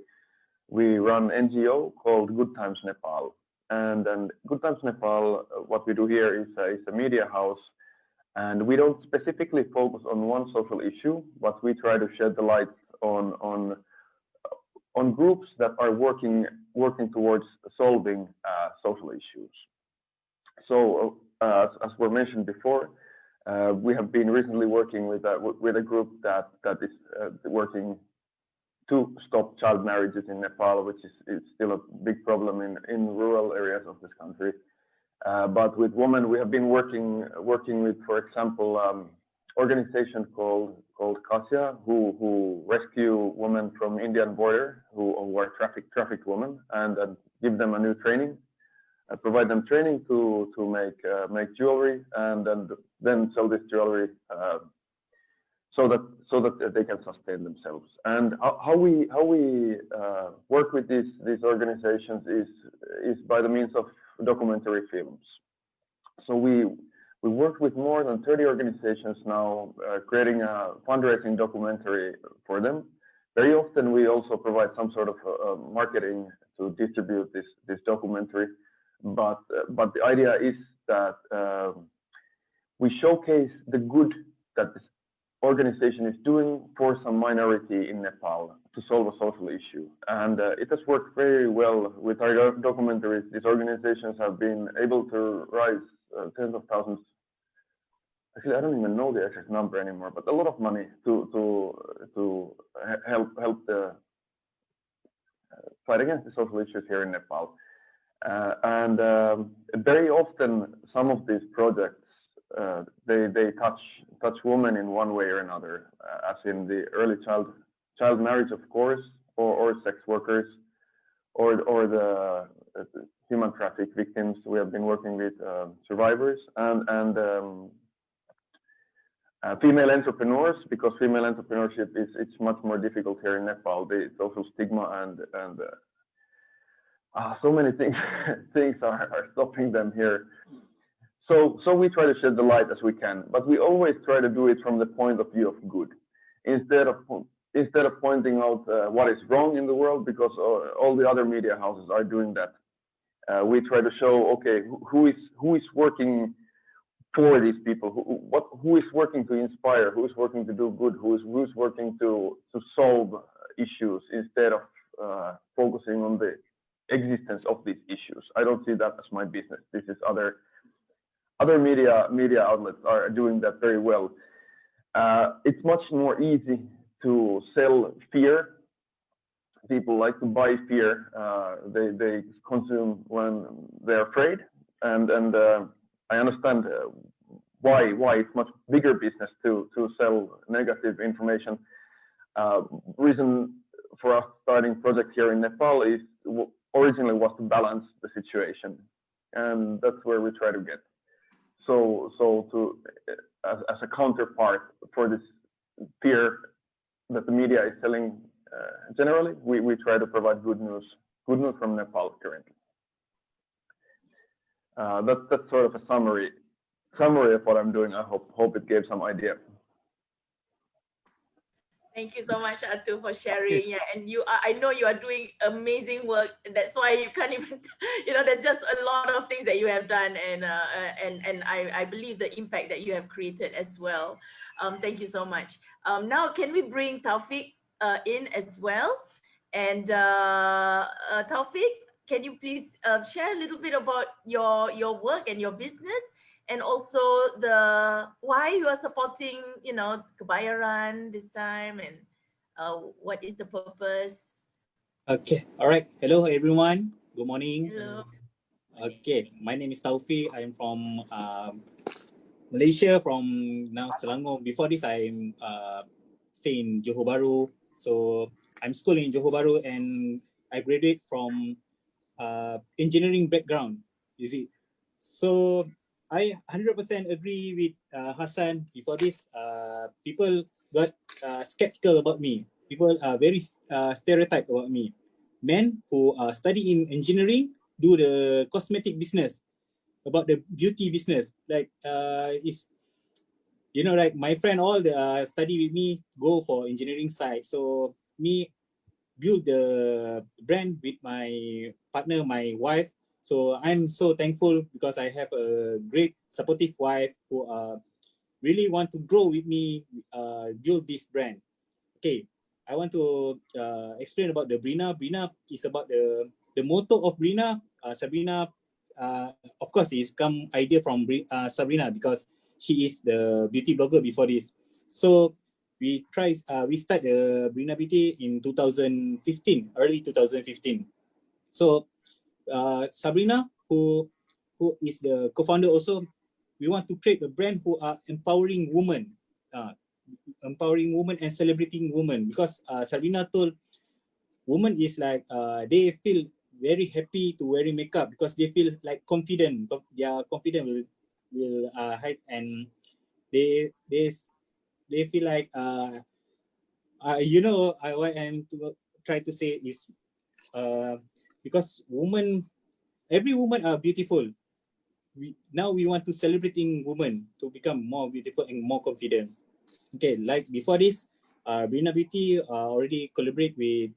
we run NGO called Good Times Nepal. And Good Times Nepal, what we do here is a media house. And we don't specifically focus on one social issue, but we try to shed the light on groups that are working towards solving social issues. So, as were mentioned before, we have been recently working with a group that is working to stop child marriages in Nepal, which is still a big problem in rural areas of this country. But with women, we have been working with, for example, organization called Kasya, who rescue women from Indian border who are trafficked women, and give them a new training, provide them training to make jewelry, and then sell this jewelry so that they can sustain themselves. And how we work with these organizations is by the means of documentary films. So we work with more than 30 organizations now, creating a fundraising documentary for them. Very often we also provide some sort of marketing to distribute this documentary. But the idea is that we showcase the good that this organization is doing for some minority in Nepal to solve a social issue. And it has worked very well with our documentaries. These organizations have been able to raise tens of thousands. Actually, I don't even know the exact number anymore, but a lot of money to help the fight against the social issues here in Nepal. And very often, some of these projects they touch women in one way or another, as in the early child marriage, of course, or sex workers, or the human traffic victims. We have been working with survivors and female entrepreneurs, because female entrepreneurship it's much more difficult here in Nepal. The social stigma and so many things are stopping them here. So we try to shed the light as we can, but we always try to do it from the point of view of good, instead of pointing out what is wrong in the world, because all the other media houses are doing that. We try to show, okay, who is working for these people, who is working to inspire, who is working to do good, who is working to solve issues, instead of focusing on the existence of these issues. I don't see that as my business. This is other media outlets are doing that very well. It's much more easy to sell fear. People like to buy fear. They consume when they're afraid, and I understand why it's much bigger business to sell negative information. Reason for us starting project here in Nepal is originally was to balance the situation, and that's where we try to get. So as a counterpart for this fear that the media is selling generally, we try to provide good news from Nepal currently. That's sort of a summary of what I'm doing. I hope it gave some idea. Thank you so much, Aatu, for sharing. Yeah, and I know you are doing amazing work. That's why you can't even, there's just a lot of things that you have done, and I believe the impact that you have created as well. Thank you so much. Now, can we bring Tawfiq in as well? And Tawfiq, can you please share a little bit about your work and your business? And also why you are supporting, Kebaya Run this time, and what is the purpose? Okay, all right. Hello, everyone. Good morning. Hello. Okay, my name is Tawfiq. I'm from Malaysia, from now Selangor. Before this, I'm stay in Johor Bahru. So I'm schooling in Johor Bahru, and I graduate from engineering background. You see, so I 100% agree with Hasan. Before this, people got skeptical about me. People are very stereotyped about me. Men who study in engineering do the cosmetic business, about the beauty business. Like is like my friend all the study with me go for engineering side. So me build the brand with my partner, my wife. So I'm so thankful because I have a great supportive wife who really want to grow with me, build this brand. Okay, I want to explain about the Breena. Breena is about the motto of Breena. Sabrina, of course, is come idea from Sabrina because she is the beauty blogger before this. So we start the Breena Beauty in 2015, early 2015. So Sabrina, who is the co-founder also, we want to create a brand who are empowering women and celebrating women, because Sabrina told women is like they feel very happy to wearing makeup because they feel like confident. Their confidence will hide, and they feel like what I'm to try to say is because every woman are beautiful. Now we want to celebrating women to become more beautiful and more confident. Okay, like before this, Breena Beauty already collaborate with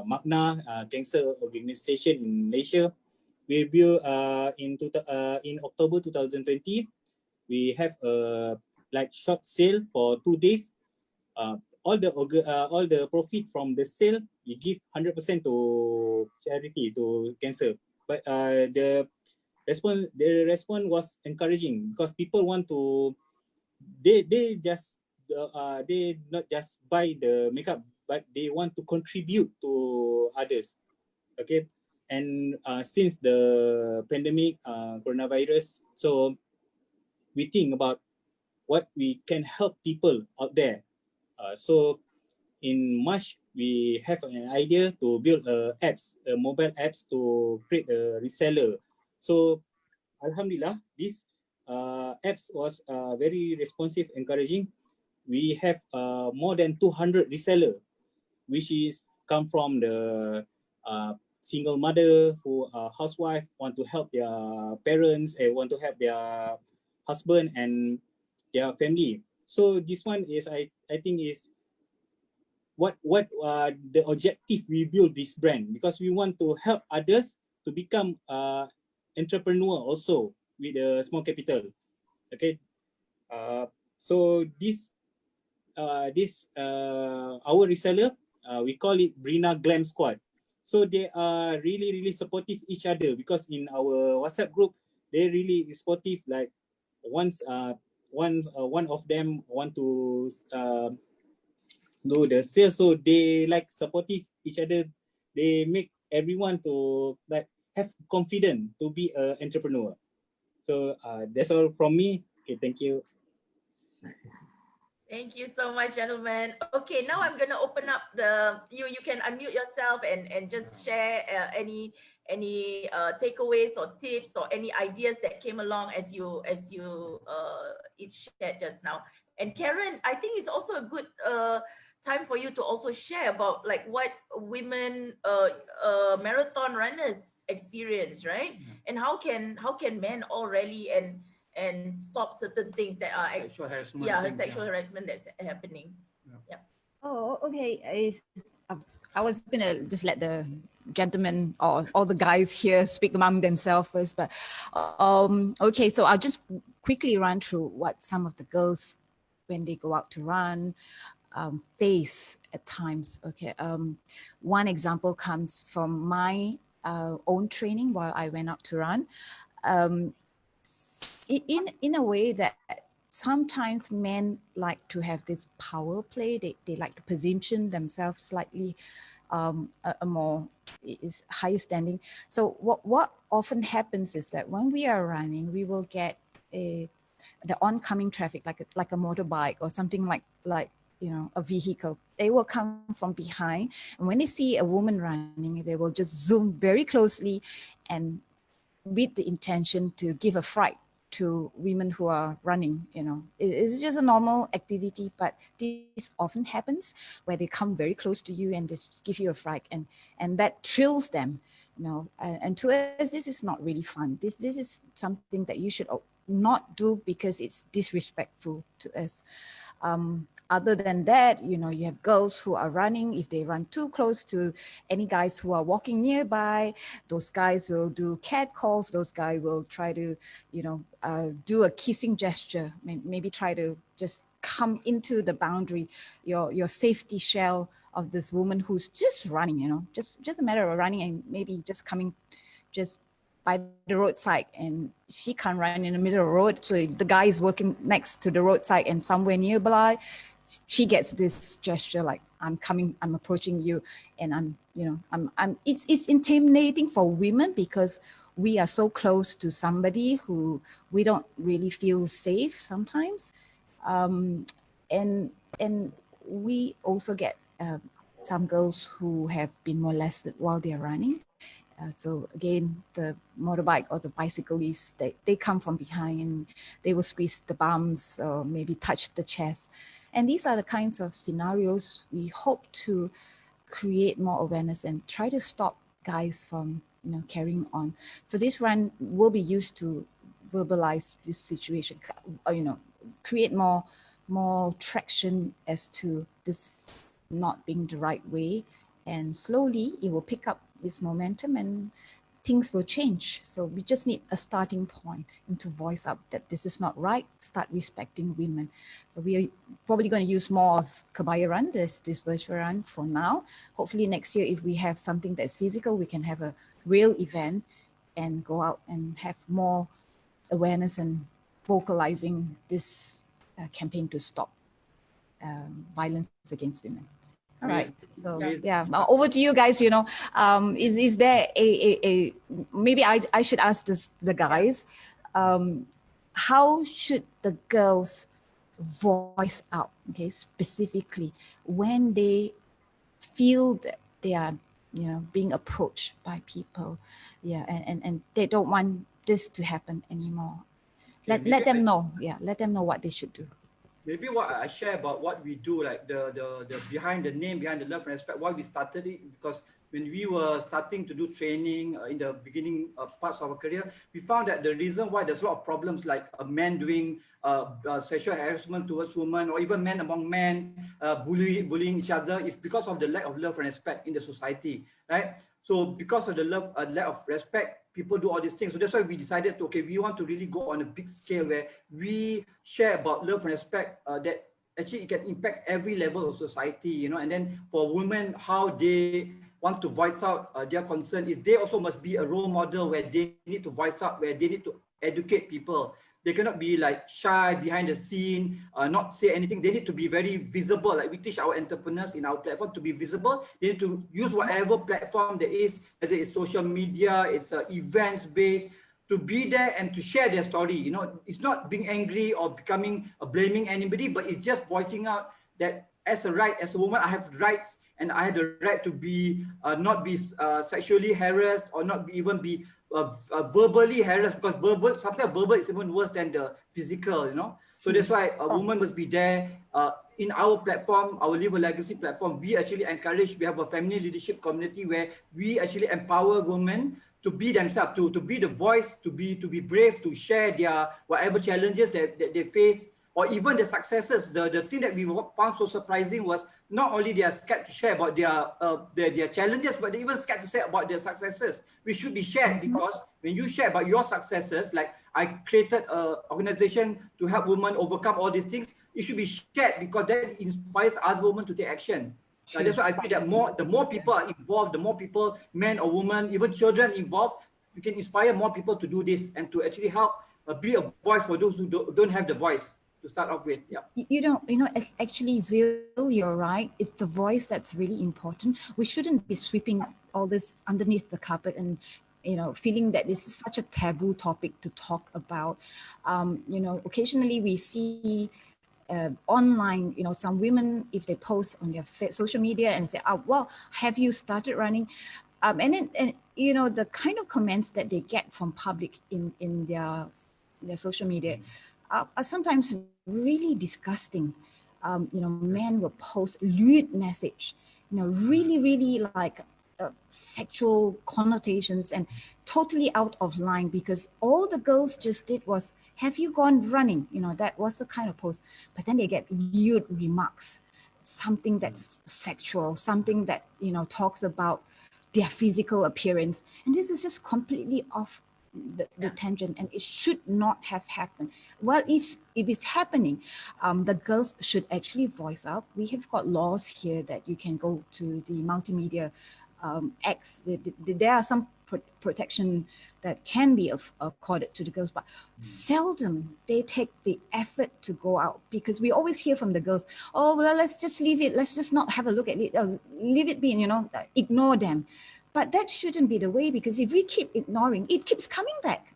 Magna Cancer Organization in Malaysia. We built in October 2020. We have a like short sale for 2 days. All the profit from the sale we give 100% to charity, to cancer. But the response was encouraging because people want to they just they not just buy the makeup, but they want to contribute to others. Okay, and since the pandemic, coronavirus, so we think about what we can help people out there. So in March, we have an idea to build mobile apps to create a reseller. So Alhamdulillah, this apps was very responsive, encouraging. We have more than 200 reseller, which is come from the single mother who are housewife, want to help their parents and want to help their husband and their family. So this one is I think is what the objective we build this brand, because we want to help others to become entrepreneur also with a small capital. Okay, so this our reseller, we call it Breena Glam Squad. So they are really supportive each other, because in our WhatsApp group they really supportive. Like once one of them want to do the sales, so they like supportive each other. They make everyone to like have confidence to be an entrepreneur. So that's all from me. Okay, thank you. Thank you so much, gentlemen. Okay, now I'm gonna open up you can unmute yourself and just share any takeaways or tips or any ideas that came along as you each shared just now. And Karen, I think it's also a good time for you to also share about like what women marathon runners experience, right? And how can men all rally and stop certain things that are Sexual harassment. yeah, sexual harassment that's happening. Yeah. Oh, okay. I was gonna just let the gentlemen or all the guys here speak among themselves first, but okay. So I'll just quickly run through what some of the girls, when they go out to run, face at times. Okay. One example comes from my own training while I went out to run. In a way that sometimes men like to have this power play. They like to position themselves slightly a more is higher standing. So what often happens is that when we are running, we will get the oncoming traffic, like a motorbike or something like a vehicle. They will come from behind, and when they see a woman running, they will just zoom very closely and with the intention to give a fright to women who are running. It's just a normal activity, but this often happens where they come very close to you and just give you a fright, and that thrills them. And to us, this is not really fun. This is something that you should not do because it's disrespectful to us. Other than that, you have girls who are running. If they run too close to any guys who are walking nearby, those guys will do cat calls. Those guys will try to, do a kissing gesture, maybe try to just come into the boundary, your safety shell of this woman who's just running, just a matter of running and maybe just coming just by the roadside, and she can't run in the middle of the road. So the guy is working next to the roadside and somewhere nearby, she gets this gesture like, I'm coming, I'm approaching you, and it's intimidating for women because we are so close to somebody who we don't really feel safe sometimes. And we also get some girls who have been molested while they're running. So again, the motorbike or the bicyclists, they come from behind and they will squeeze the bums or maybe touch the chest. And these are the kinds of scenarios we hope to create more awareness and try to stop guys from carrying on. So this run will be used to verbalize this situation, create more traction as to this not being the right way. And slowly it will pick up its momentum and things will change. So we just need a starting point and to voice up that this is not right, start respecting women. So we are probably going to use more of Kebaya Run, this virtual run for now. Hopefully next year, if we have something that's physical, we can have a real event and go out and have more awareness and vocalizing this campaign to stop violence against women. All right. So yeah, now over to you guys. Is there a maybe I should ask the guys, how should the girls voice out, okay, specifically when they feel that they are being approached by people, and they don't want this to happen anymore. Let them know, let them know what they should do. Maybe what I share about what we do, like the behind the name, behind the love and respect, why we started it, because when we were starting to do training in the beginning parts of our career, we found that the reason why there's a lot of problems like men doing sexual harassment towards women, or even men among men bullying each other, is because of the lack of love and respect in the society, right? So because of the lack of respect, people do all these things. So that's why we decided to, we want to really go on a big scale where we share about love and respect that actually it can impact every level of society, and then for women, how they want to voice out their concern is they also must be a role model where they need to voice out, where they need to educate people. They cannot be like shy behind the scene, not say anything. They need to be very visible. Like we teach our entrepreneurs in our platform to be visible. They need to use whatever platform there is, whether it's social media, it's events based, to be there and to share their story. It's not being angry or becoming blaming anybody, but it's just voicing out that as a woman, I have rights, and I have the right to be not be sexually harassed or not even be verbally harassed, because sometimes verbal is even worse than the physical, So that's why a woman must be there. In our platform, our Live a Legacy platform, we actually encourage, we have a family leadership community where we actually empower women to be themselves, to be the voice, to be brave, to share their whatever challenges that they face, or even the successes. The thing that we found so surprising was not only they are scared to share about their challenges, but they even scared to say about their successes. We should be shared, because when you share about your successes, like I created an organization to help women overcome all these things, it should be shared, because that inspires other women to take action. That's why I feel that the more people are involved, the more people, men or women, even children involved, you can inspire more people to do this and to actually help be a voice for those who don't have the voice to start off with. Yeah. Actually, Zeal, you're right. It's the voice that's really important. We shouldn't be sweeping all this underneath the carpet and, feeling that this is such a taboo topic to talk about. Occasionally we see online, some women, if they post on their social media and say, well, have you started running? And the kind of comments that they get from public in their social media are sometimes really disgusting. Men will post lewd message, really like sexual connotations and totally out of line, because all the girls just did was, have you gone running? That was the kind of post. But then they get lewd remarks, something that's sexual, something that, talks about their physical appearance. And this is just completely off the tangent, and it should not have happened. Well, if it's happening, the girls should actually voice out. We have got laws here that you can go to the multimedia acts. There are some protection that can be accorded to the girls, but seldom they take the effort to go out, because we always hear from the girls, oh, well, let's just leave it. Let's just not have a look at it. Leave it be, ignore them. But that shouldn't be the way, because if we keep ignoring, it keeps coming back,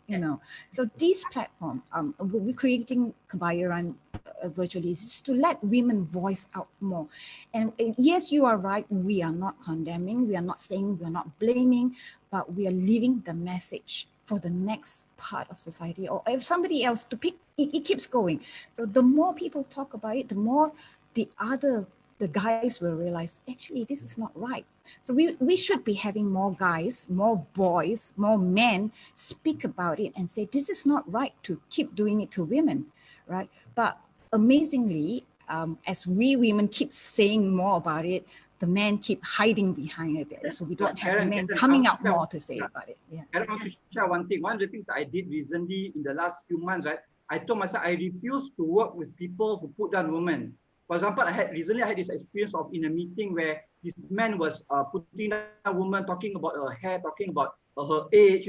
So this platform, we're creating Kebaya Run virtually, is to let women voice out more. And yes, you are right, we are not condemning, we are not saying, we are not blaming, but we are leaving the message for the next part of society, or if somebody else to pick, it keeps going. So the more people talk about it, the more the guys will realize, actually, this is not right. So we should be having more guys, more boys, more men speak about it and say, this is not right to keep doing it to women, right? But amazingly, as we women keep saying more about it, the men keep hiding behind it. So we don't have men coming out more to say about it. Yeah. I want to share one thing. One of the things I did recently in the last few months, right? I told myself I refuse to work with people who put down women. For example, I had this experience of in a meeting where this man was putting down a woman, talking about her hair, talking about her age,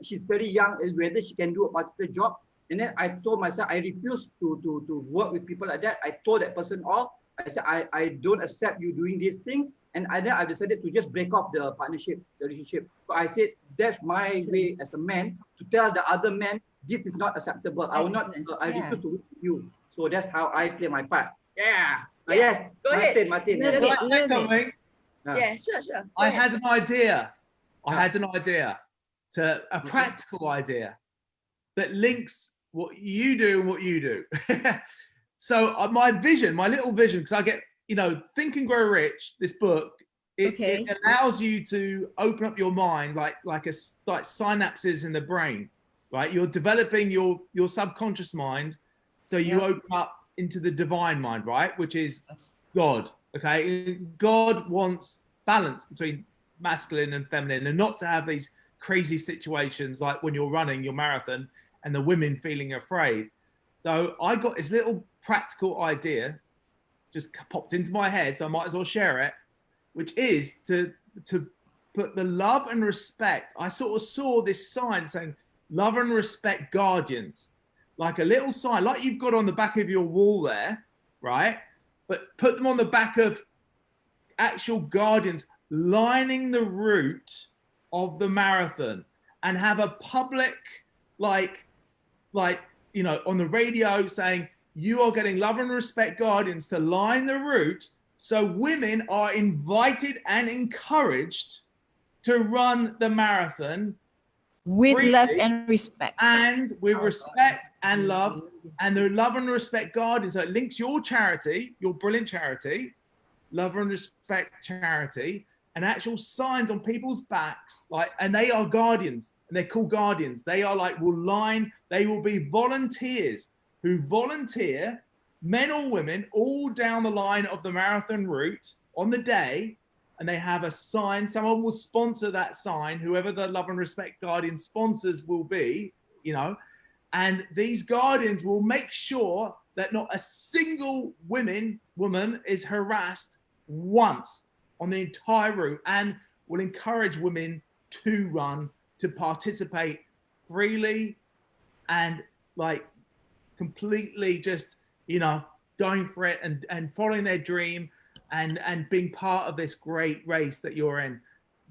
she's very young, whether she can do a particular job. And then I told myself, I refuse to work with people like that. I told that person off. I said, I don't accept you doing these things. And then I decided to just break off the partnership, the relationship. So I said, that's my way as a man to tell the other man, this is not acceptable. I will not, I refuse to work with you. So that's how I play my part. Yeah. Yes. Go ahead. Martin. Love it. Yeah, sure. I had an idea. A practical idea that links what you do and what you do. So my little vision, because I get, Think and Grow Rich, this book, it allows you to open up your mind like synapses in the brain, right? You're developing your subconscious mind, so you open up into the divine mind, right? Which is God, okay? God wants balance between masculine and feminine, and not to have these crazy situations like when you're running your marathon and the women feeling afraid. So I got this little practical idea, just popped into my head, so I might as well share it, which is to put the love and respect. I sort of saw this sign saying, love and respect guardians, like a little sign, like you've got on the back of your wall there, right? But put them on the back of actual guardians lining the route of the marathon, and have a public, on the radio saying, you are getting love and respect guardians to line the route, so women are invited and encouraged to run the marathon with love and respect. And with respect and love, and the love and respect guardians. So it links your charity, your brilliant charity, love and respect charity, and actual signs on people's backs, like, and they are guardians, and they're called guardians. They are like, they will be volunteers who volunteer, men or women, all down the line of the marathon route on the day, and they have a sign. Someone will sponsor that sign, whoever the Love and Respect Guardian sponsors will be, you know, and these guardians will make sure that not a single woman is harassed once on the entire route, and will encourage women to run, to participate freely and like completely just, you know, going for it and following their dream and being part of this great race that you're in.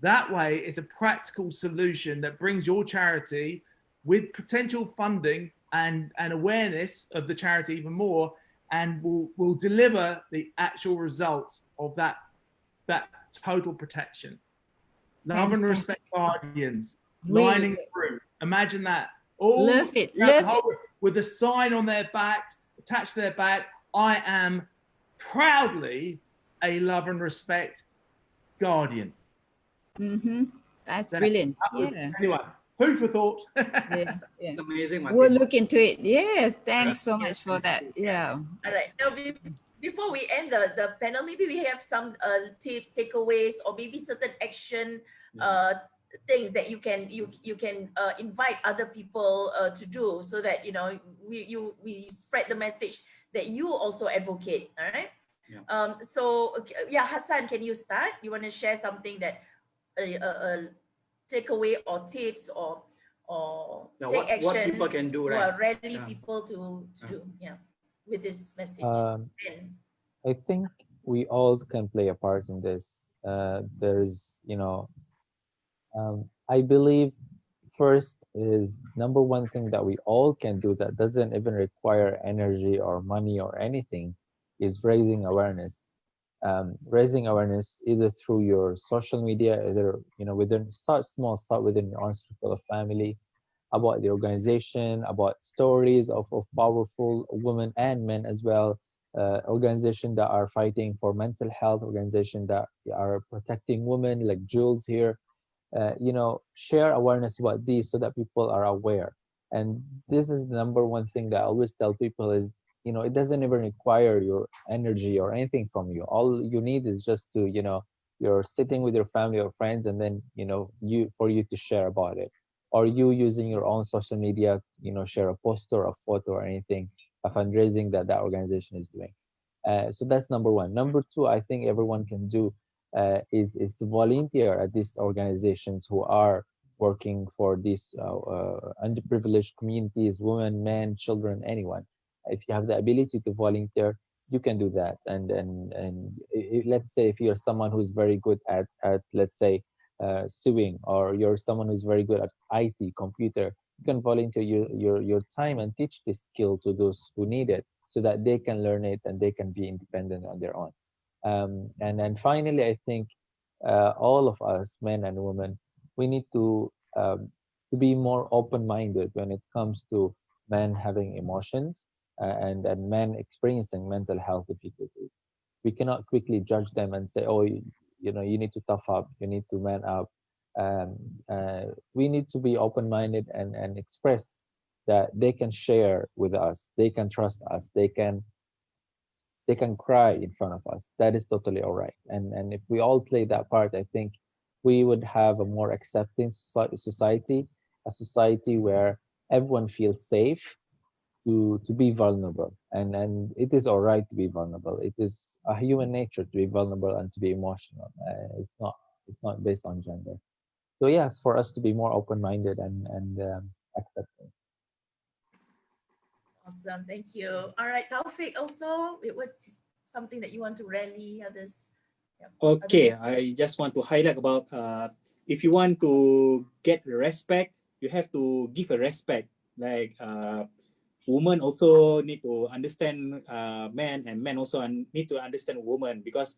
That way, it's a practical solution that brings your charity with potential funding and awareness of the charity even more, and will deliver the actual results of that total protection. Love and Respect Guardians lining through. Imagine that. All Love it. with a sign on their back, attached to their back. I am proudly a Love and Respect Guardian. That's brilliant. Anyway, food for thought. It's amazing, Martin. We'll look into it. Yes, thanks so much for that. Yeah. All right. Now, before we end the panel, maybe we have some tips, takeaways, or maybe certain action things that you can invite other people to do, so that we spread the message that you also advocate. All right. Yeah. So Hasan, can you start? You want to share something that takeaway or tips or take action? What people can do, right? Or rally people to do with this message. I think we all can play a part in this. There's, I believe first is number one thing that we all can do that doesn't even require energy or money or anything is raising awareness. Raising awareness either through your social media, either start within your own circle of family, about the organization, about stories of powerful women and men as well, organizations that are fighting for mental health, organizations that are protecting women like Jules here. Share awareness about these so that people are aware. And this is the number one thing that I always tell people is, it doesn't even require your energy or anything from you. All you need is just to, you're sitting with your family or friends, and then, for you to share about it, or you using your own social media, share a post or a photo or anything, a fundraising that organization is doing. So that's number one. Number two, I think everyone can do is to volunteer at these organizations who are working for these underprivileged communities, women, men, children, anyone. If you have the ability to volunteer, you can do that. And let's say if you're someone who's very good at let's say sewing, or you're someone who's very good at IT, computer, you can volunteer your time and teach this skill to those who need it, so that they can learn it and they can be independent on their own. And then finally, I think all of us, men and women, we need to be more open-minded when it comes to men having emotions and men experiencing mental health difficulties. We cannot quickly judge them and say, oh, you need to tough up, you need to man up. We need to be open-minded and express that they can share with us, they can trust us, they can cry in front of us. That is totally all right. And if we all play that part, I think we would have a more accepting society, a society where everyone feels safe to be vulnerable. And it is all right to be vulnerable. It is a human nature to be vulnerable and to be emotional. It's not based on gender. So yes, for us to be more open-minded and accepting. Awesome, thank you. All right, Tawfiq, also, what's something that you want to rally others? Okay, I just want to highlight about if you want to get respect, you have to give a respect. Like women also need to understand men, and men also need to understand women, because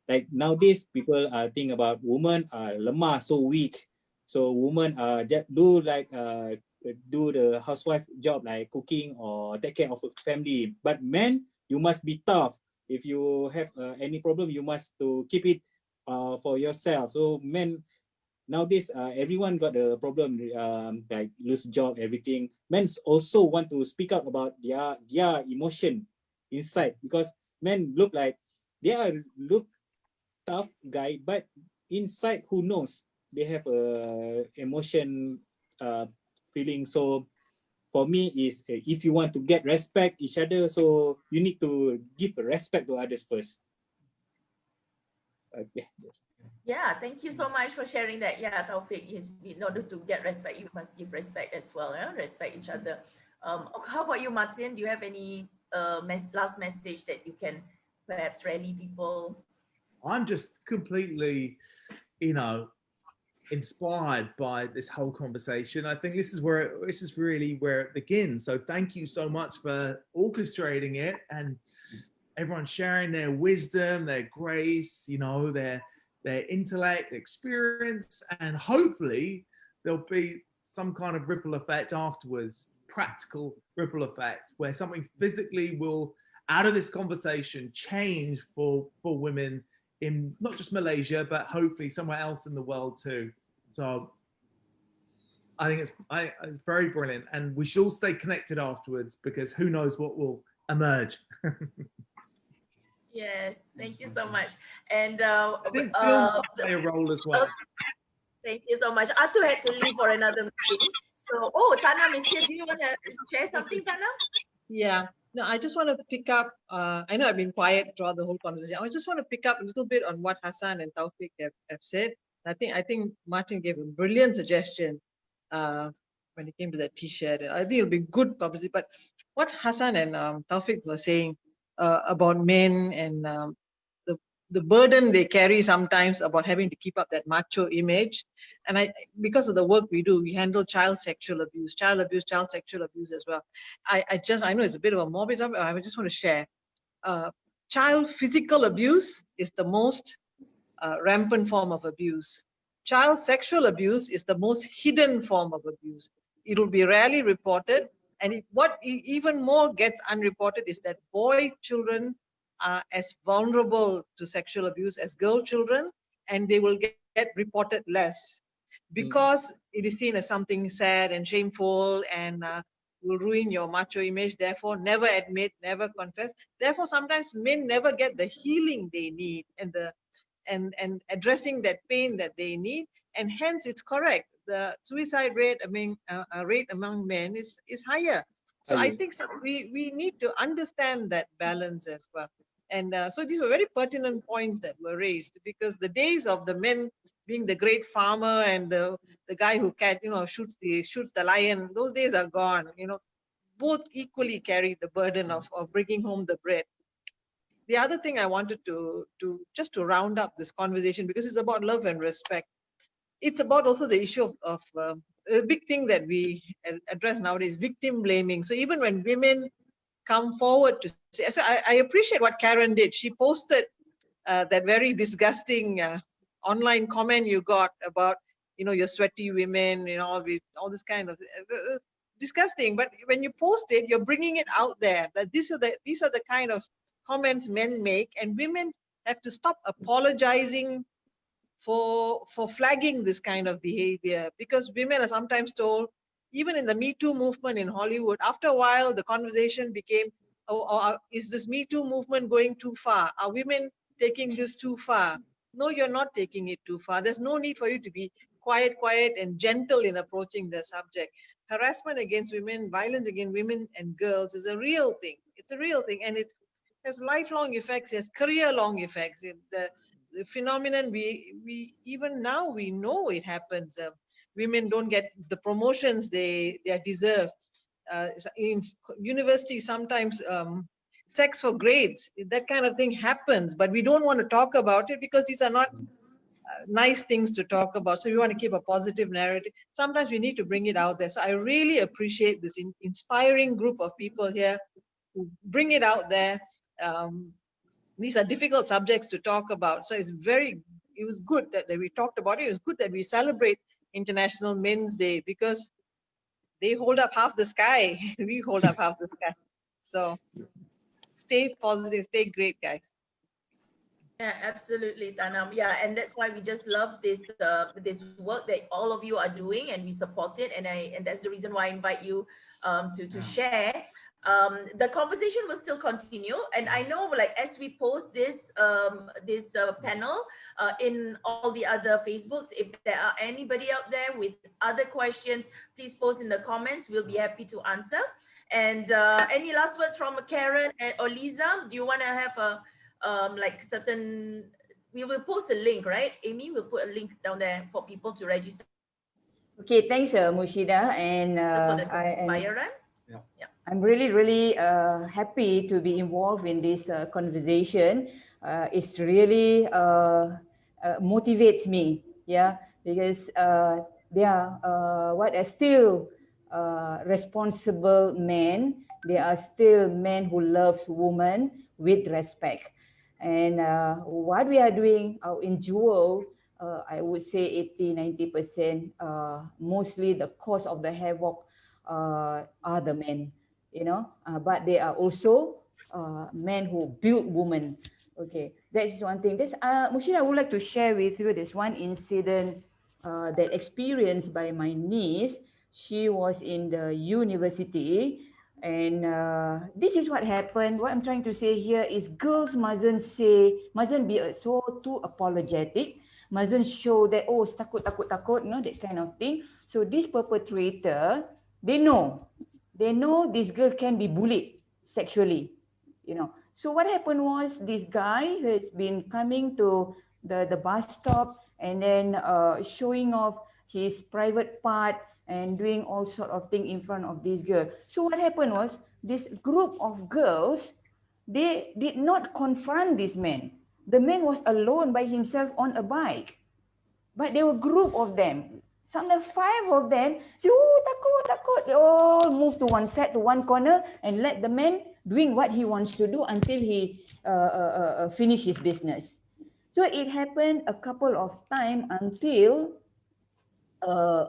like nowadays people think about women are lemah, so weak. So women just do the housewife job, like cooking or take care of a family. But men, you must be tough. If you have any problem, you must to keep it for yourself. So men nowadays, everyone got a problem, like lose job, everything. Men also want to speak up about their emotion inside, because men look like they look tough guy, but inside, who knows, they have a emotion feeling. So for me is, if you want to get respect each other, so you need to give respect to others first. Okay. Yeah, thank you so much for sharing that. Yeah, Tawfiq, in order to get respect, you must give respect as well. Yeah, respect each other. How about you, Martin? Do you have any last message that you can perhaps rally people? I'm just completely, you know, inspired by this whole conversation. I think this is really where it begins. So thank you so much for orchestrating it, and everyone sharing their wisdom, their grace, you know, their intellect, experience, and hopefully there'll be some kind of ripple effect afterwards, practical ripple effect, where something physically will, out of this conversation, change for women in not just Malaysia, but hopefully somewhere else in the world too. So I think it's very brilliant, and we should all stay connected afterwards, because who knows what will emerge. Yes, thank you so much. And I think Phil might play a role as well. Thank you so much. Aatu had to leave for another meeting. So, oh, Tana is here. Do you want to share something, Tana? Yeah, no, I just want to pick up. I know I've been quiet throughout the whole conversation. I just want to pick up a little bit on what Hasan and Tawfiq have said. I think Martin gave a brilliant suggestion when it came to that T-shirt. I think it'll be good publicity. But what Hasan and Tawfiq were saying about men and the burden they carry sometimes about having to keep up that macho image, and because of the work we do, we handle child sexual abuse, child sexual abuse as well. I know it's a bit of a morbid topic. I just want to share. Child physical abuse is the most rampant form of abuse. Child sexual abuse is the most hidden form of abuse. It will be rarely reported, and what even more gets unreported is that boy children are as vulnerable to sexual abuse as girl children, and they will get reported less because it is seen as something sad and shameful and will ruin your macho image. Therefore, never admit, never confess. Therefore, sometimes men never get the healing they need and addressing that pain that they need, and hence it's correct. The suicide rate among men is higher. So I think we need to understand that balance as well. And so these were very pertinent points that were raised, because the days of the men being the great farmer and the guy who shoots the lion, those days are gone. Both equally carry the burden of bringing home the bread. The other thing I wanted to just to round up this conversation, because it's about love and respect. It's about also the issue of a big thing that we address nowadays, victim blaming. So even when women come forward to say, so I appreciate what Karen did. She posted that very disgusting online comment you got about, your sweaty women, all this kind of disgusting. But when you post it, you're bringing it out there that these are the kind of comments men make, and women have to stop apologizing for flagging this kind of behavior, because women are sometimes told, even in the Me Too movement in Hollywood, after a while the conversation became, is this Me Too movement going too far? Are women taking this too far? No, you're not taking it too far. There's no need for you to be quiet and gentle in approaching the subject. Harassment against women, violence against women and girls is a real thing. It's a real thing, and it has lifelong effects, it has career-long effects. The phenomenon, we even now we know it happens. Women don't get the promotions they deserve. In university, sometimes sex for grades, that kind of thing happens, but we don't want to talk about it because these are not nice things to talk about. So we want to keep a positive narrative. Sometimes we need to bring it out there. So I really appreciate this inspiring group of people here who bring it out there. These are difficult subjects to talk about. So it was good that we talked about it. It was good that we celebrate International Men's Day, because they hold up half the sky. We hold up half the sky. So stay positive, stay great, guys. Yeah, absolutely, Tanam. Yeah, and that's why we just love this work that all of you are doing, and we support it. And that's the reason why I invite you to share. The conversation will still continue, and I know, like, as we post this panel in all the other Facebooks, if there are anybody out there with other questions, please post in the comments. We'll be happy to answer. And any last words from Karen or Lisa? Do you want to have a like certain, we will post a link, right? Amy will put a link down there for people to register Okay, thanks, Mushida, and for the Kebaya Run. Yeah. I'm really, really happy to be involved in this conversation. It's really motivates me, yeah, because they are what are still responsible men. They are still men who loves women with respect. And what we are doing in Jewel, I would say 80–90%, mostly the cause of the havoc are the men, but they are also men who build women. Okay, that's one thing. This Mushira, I would like to share with you this one incident that experienced by my niece. She was in the university, and this is what happened. What I'm trying to say here is girls mustn't be so too apologetic, mustn't show that, oh, takut, that kind of thing. So this perpetrator, they know this girl can be bullied sexually, So what happened was, this guy has been coming to the bus stop and then showing off his private part and doing all sort of thing in front of this girl. So what happened was, this group of girls, they did not confront this man. The man was alone by himself on a bike, but there were a group of them. Sometimes 5 of them say, oh, takut. They all move to one side, to one corner, and let the man doing what he wants to do until he finish his business. So it happened a couple of times until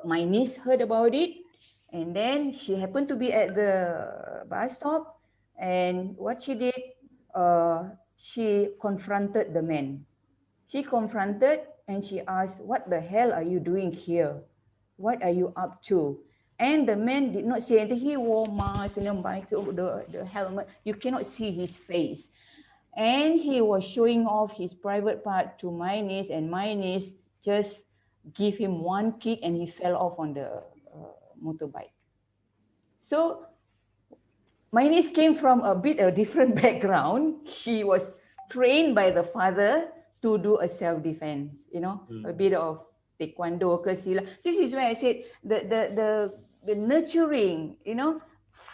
my niece heard about it, and then she happened to be at the bus stop, and what she did, she confronted the man. She confronted and she asked, what the hell are you doing here? What are you up to? And the man did not say anything. He wore mask and the helmet. You cannot see his face. And he was showing off his private part to my niece, and my niece just give him one kick and he fell off on the motorbike. So my niece came from a different background. She was trained by the father to do a self-defense, a bit of taekwondo, silat. This is where I said the nurturing,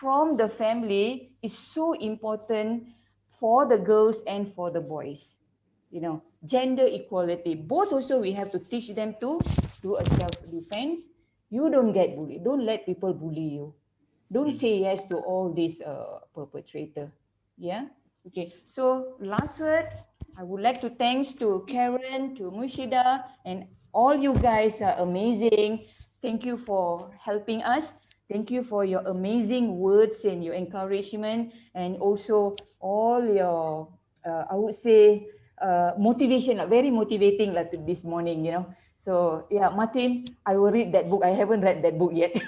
from the family is so important for the girls and for the boys. Gender equality. Both also we have to teach them to do a self-defense. You don't get bullied. Don't let people bully you. Don't say yes to all these perpetrator. Yeah. Okay. So last word, I would like to thanks to Karen, to Mushida, and all you guys are amazing. Thank you for helping us. Thank you for your amazing words and your encouragement, and also all your, I would say, motivation, very motivating like this morning, So yeah, Martin, I will read that book. I haven't read that book yet.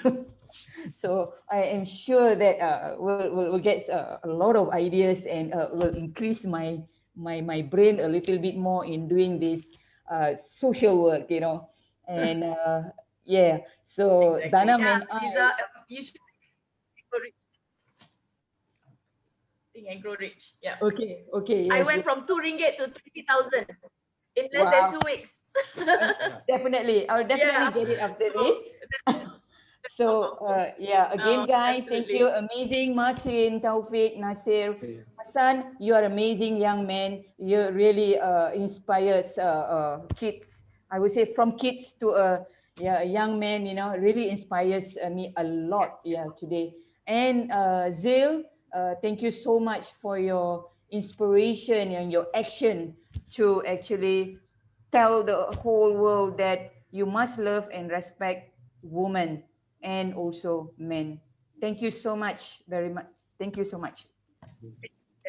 So I am sure that we'll get a lot of ideas, and will increase my brain a little bit more in doing this social work, And yeah, so Exactly. Dana Yeah, and I. Lisa, you should go rich. Think and grow rich. Yeah. Okay. Yes, I went from 2 ringgit to 20,000 in less than 2 weeks. Definitely, I'll definitely get it after this. So yeah, again, guys, thank you. Amazing, Martin, Tawfiq, Nasir, Hasan. You are amazing young men. You really inspires kids. I would say from kids to a young man. Really inspires me a lot. Yeah, today. And Zeal, thank you so much for your inspiration and your action to actually tell the whole world that you must love and respect women and also men. Thank you so much, very much. Thank you so much.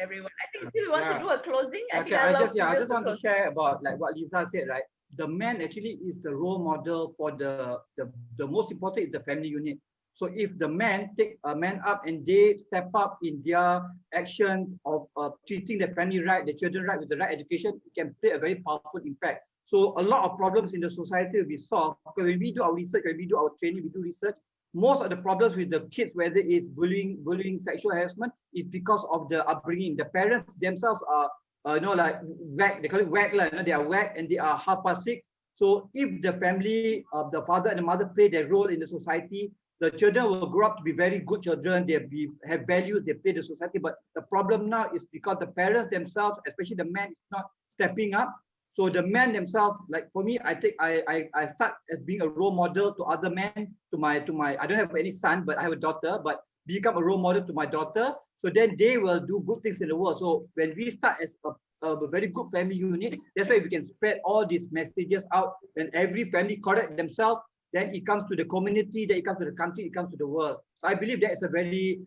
everyone. I think still want to do a closing. I think I just Zil want to close. share about like what Lisa said, right? The man actually is the role model for the most important is the family unit. So if the man take a man up and they step up in their actions of treating the family right, the children right, with the right education, it can play a very powerful impact. So a lot of problems in the society will be solved. Because when we do our research, when we do our training, we do research, most of the problems with the kids, whether it's bullying, sexual harassment, is because of the upbringing. The parents themselves are, like whack, they call it whack, they are whack and they are 6:30. So if the family, the father and the mother play their role in the society, the children will grow up to be very good children. They have values, they play the society. But the problem now is because the parents themselves, especially the man, is not stepping up. So the men themselves, like for me, I think I start as being a role model to other men, to my I don't have any son, but I have a daughter, but become a role model to my daughter. So then they will do good things in the world. So when we start as a very good family unit, that's why we can spread all these messages out. When every family correct themselves, then it comes to the community, then it comes to the country, it comes to the world. So I believe that is a very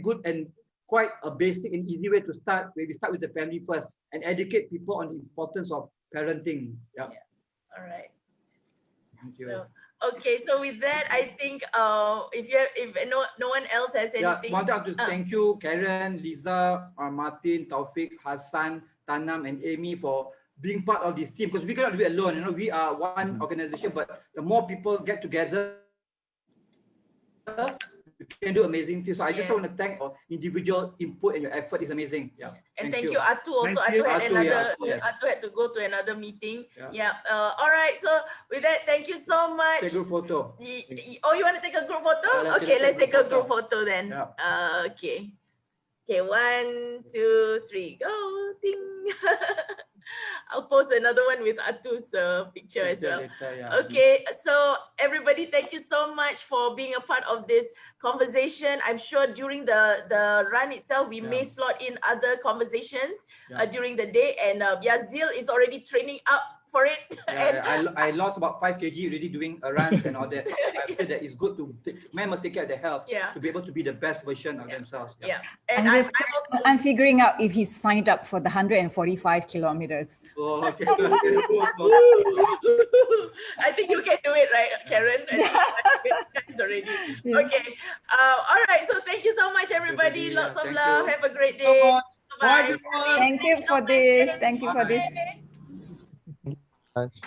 good and quite a basic and easy way to start, where we start with the family first and educate people on the importance of parenting. Yeah. All right. Thank you. So, okay, so with that, I think if no one else has anything. Yeah, wanted to thank you, Karen, Lisa, Martin, Tawfiq, Hasan, Tanam, and Amy for being part of this team, because we cannot do it alone. We are one organization, but the more people get together, you can do amazing things. So I just want to thank our individual input, and your effort is amazing. Yeah. And thank you, Aatu. Also, Aatu had to go to another meeting. Yeah. All right. So with that, thank you so much. Take a group photo. Oh, you want to take a group photo? Okay, let's take a group photo then. Yeah. Okay. Okay, 1, 2, 3, go. Ding. I'll post another one with Aatu's picture as well. Okay, so everybody, thank you so much for being a part of this conversation. I'm sure during the run itself, we may slot in other conversations during the day. And Zeal is already training up for it. I lost about 5 kg already doing runs and all that. I feel that it's good to men must take care of their health to be able to be the best version of themselves. And I'm figuring out if he's signed up for the 145 kilometers. Oh, okay. I think you can do it, right, Karen? Already. Okay. All right. So thank you so much, everybody. Lots of love. Have a great day. Bye, everyone. Thank you for this. Thank you for this. Much.